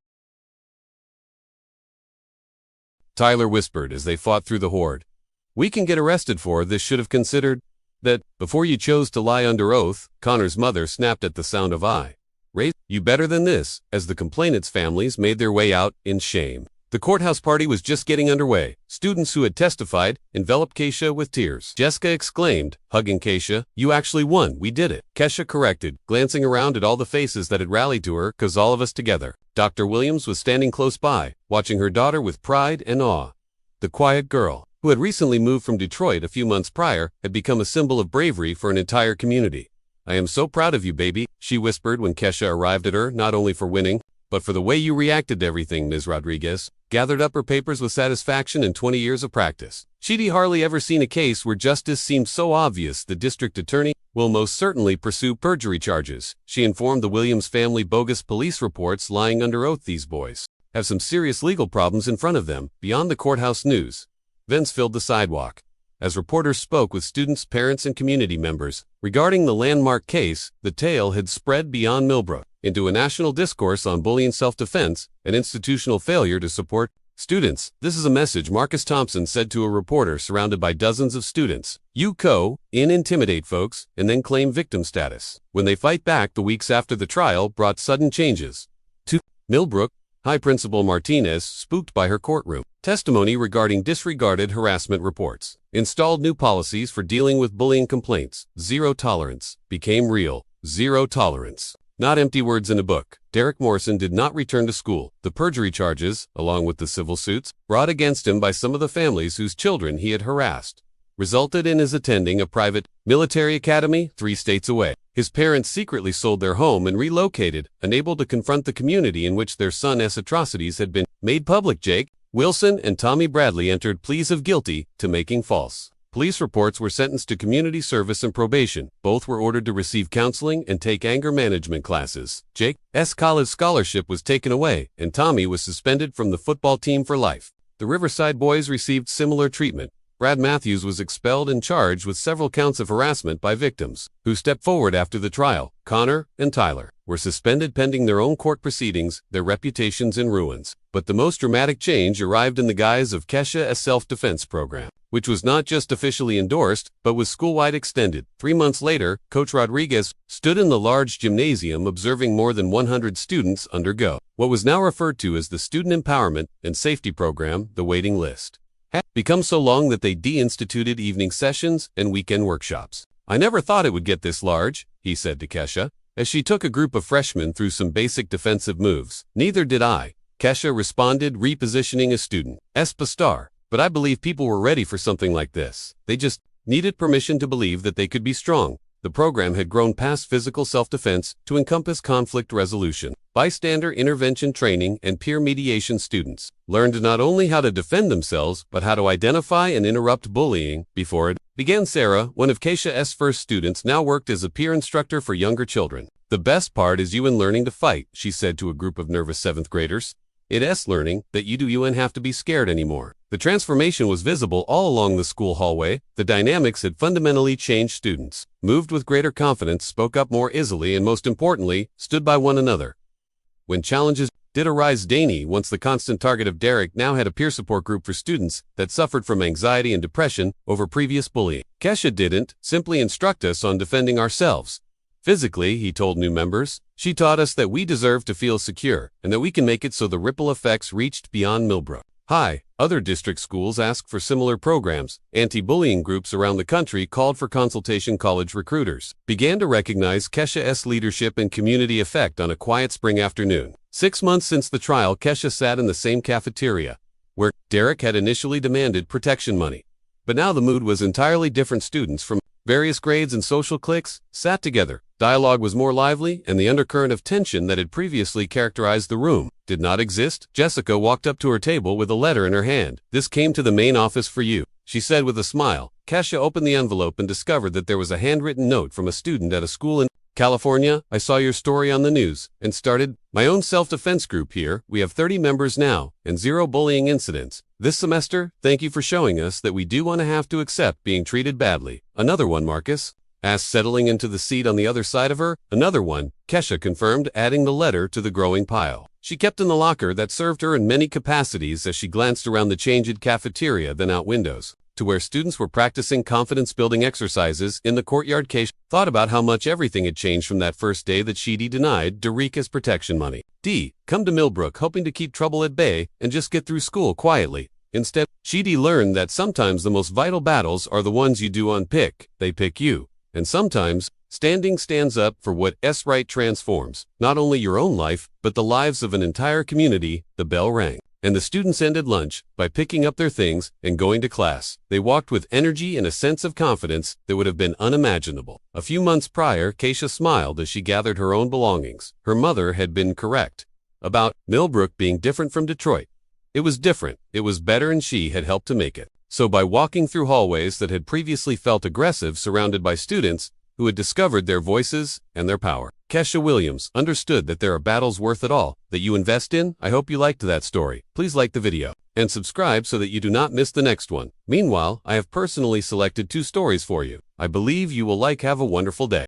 Tyler whispered as they fought through the horde. "We can get arrested for this. Should have considered that before you chose to lie under oath." Connor's mother snapped at the sound of "I raised you better than this," as the complainants' families made their way out in shame. The courthouse party was just getting underway. Students who had testified enveloped Keisha with tears. Jessica exclaimed, hugging Keisha, "You actually won. We did it." Keisha corrected, glancing around at all the faces that had rallied to her. "'Cause all of us together." Dr. Williams was standing close by, watching her daughter with pride and awe. The quiet girl, who had recently moved from Detroit a few months prior, had become a symbol of bravery for an entire community. "I am so proud of you, baby," she whispered when Keisha arrived at her, "not only for winning, but for the way you reacted to everything." Ms. Rodriguez gathered up her papers with satisfaction. In 20 years of practice, she'd hardly ever seen a case where justice seemed so obvious. "The district attorney will most certainly pursue perjury charges," she informed the Williams family. "Bogus police reports, lying under oath. These boys have some serious legal problems in front of them." Beyond the courthouse, news events filled the sidewalk as reporters spoke with students, parents, and community members regarding the landmark case. The tale had spread beyond Millbrook into a national discourse on bullying, self-defense, and institutional failure to support students. "This is a message," Marcus Thompson said to a reporter surrounded by dozens of students. "You intimidate folks and then claim victim status. When they fight back." The weeks after the trial brought sudden changes to Millbrook. High Principal Martinez, spooked by her courtroom testimony regarding disregarded harassment reports, installed new policies for dealing with bullying complaints. Zero tolerance became real. Zero tolerance, not empty words in a book. Derek Morrison did not return to school. The perjury charges, along with the civil suits brought against him by some of the families whose children he had harassed, resulted in his attending a private military academy 3 states away. His parents secretly sold their home and relocated, unable to confront the community in which their son's atrocities had been made public. Jake Wilson and Tommy Bradley entered pleas of guilty to making false police reports, were sentenced to community service and probation. Both were ordered to receive counseling and take anger management classes. Jake's college scholarship was taken away, and Tommy was suspended from the football team for life. The Riverside boys received similar treatment. Brad Matthews was expelled and charged with several counts of harassment by victims who stepped forward after the trial. Connor and Tyler were suspended pending their own court proceedings, their reputations in ruins. But the most dramatic change arrived in the guise of Keisha's self-defense program, which was not just officially endorsed, but was school-wide extended. 3 months later, Coach Rodriguez stood in the large gymnasium observing more than 100 students undergo what was now referred to as the Student Empowerment and Safety Program. The waiting list had become so long that they deinstituted evening sessions and weekend workshops. "I never thought it would get this large," he said to Keisha, as she took a group of freshmen through some basic defensive moves. "Neither did I," Keisha responded, repositioning a student's star. "But I believe people were ready for something like this. They just needed permission to believe that they could be strong." The program had grown past physical self-defense to encompass conflict resolution, bystander intervention training, and peer mediation. Students learned not only how to defend themselves, but how to identify and interrupt bullying before it began. Sarah, one of Keisha's first students, now worked as a peer instructor for younger children. "The best part is you learning to fight," she said to a group of nervous 7th graders. "It's learning that you don't have to be scared anymore." The transformation was visible all along the school hallway. The dynamics had fundamentally changed. Students moved with greater confidence, spoke up more easily, and most importantly, stood by one another when challenges did arise daily once the constant target of Derek now had a peer support group for students that suffered from anxiety and depression over previous bullying. Kesha didn't simply instruct us on defending ourselves physically, he told new members. She taught us that we deserve to feel secure and that we can make it so the ripple effects reached beyond Millbrook. Hi, other district schools asked for similar programs. Anti-bullying groups around the country called for consultation. College recruiters began to recognize Kesha's leadership and community effect on a quiet spring afternoon. 6 months since the trial, Kesha sat in the same cafeteria where Derek had initially demanded protection money. But now the mood was entirely different. Students from various grades and social cliques sat together. Dialogue was more lively, and the undercurrent of tension that had previously characterized the room did not exist. Jessica walked up to her table with a letter in her hand. "This came to the main office for you," she said with a smile. Kesha opened the envelope and discovered that there was a handwritten note from a student at a school in California. "I saw your story on the news and started my own self-defense group here. We have 30 members now and 0 bullying incidents this semester. Thank you for showing us that we do want to have to accept being treated badly." "Another one, Marcus?" asked, settling into the seat on the other side of her. "Another one," Kesha confirmed, adding the letter to the growing pile she kept in the locker that served her in many capacities as she glanced around the changed cafeteria, then out windows to where students were practicing confidence-building exercises in the courtyard. Kesha thought about how much everything had changed from that first day that she'd denied Dereka's protection money. Come to Millbrook hoping to keep trouble at bay and just get through school quietly. Instead, she'd learned that sometimes the most vital battles are the ones you do on pick. They pick you. And sometimes, standing stands up for what's right transforms not only your own life, but the lives of an entire community. The bell rang, and the students ended lunch by picking up their things and going to class. They walked with energy and a sense of confidence that would have been unimaginable a few months prior. Kesha smiled as she gathered her own belongings. Her mother had been correct about Millbrook being different from Detroit. It was different, it was better, and she had helped to make it. So by walking through hallways that had previously felt aggressive, surrounded by students who had discovered their voices and their power, Kesha Williams understood that there are battles worth it all that you invest in. I hope you liked that story. Please like the video and subscribe so that you do not miss the next one. Meanwhile, I have personally selected 2 stories for you. I believe you will like. Have a wonderful day.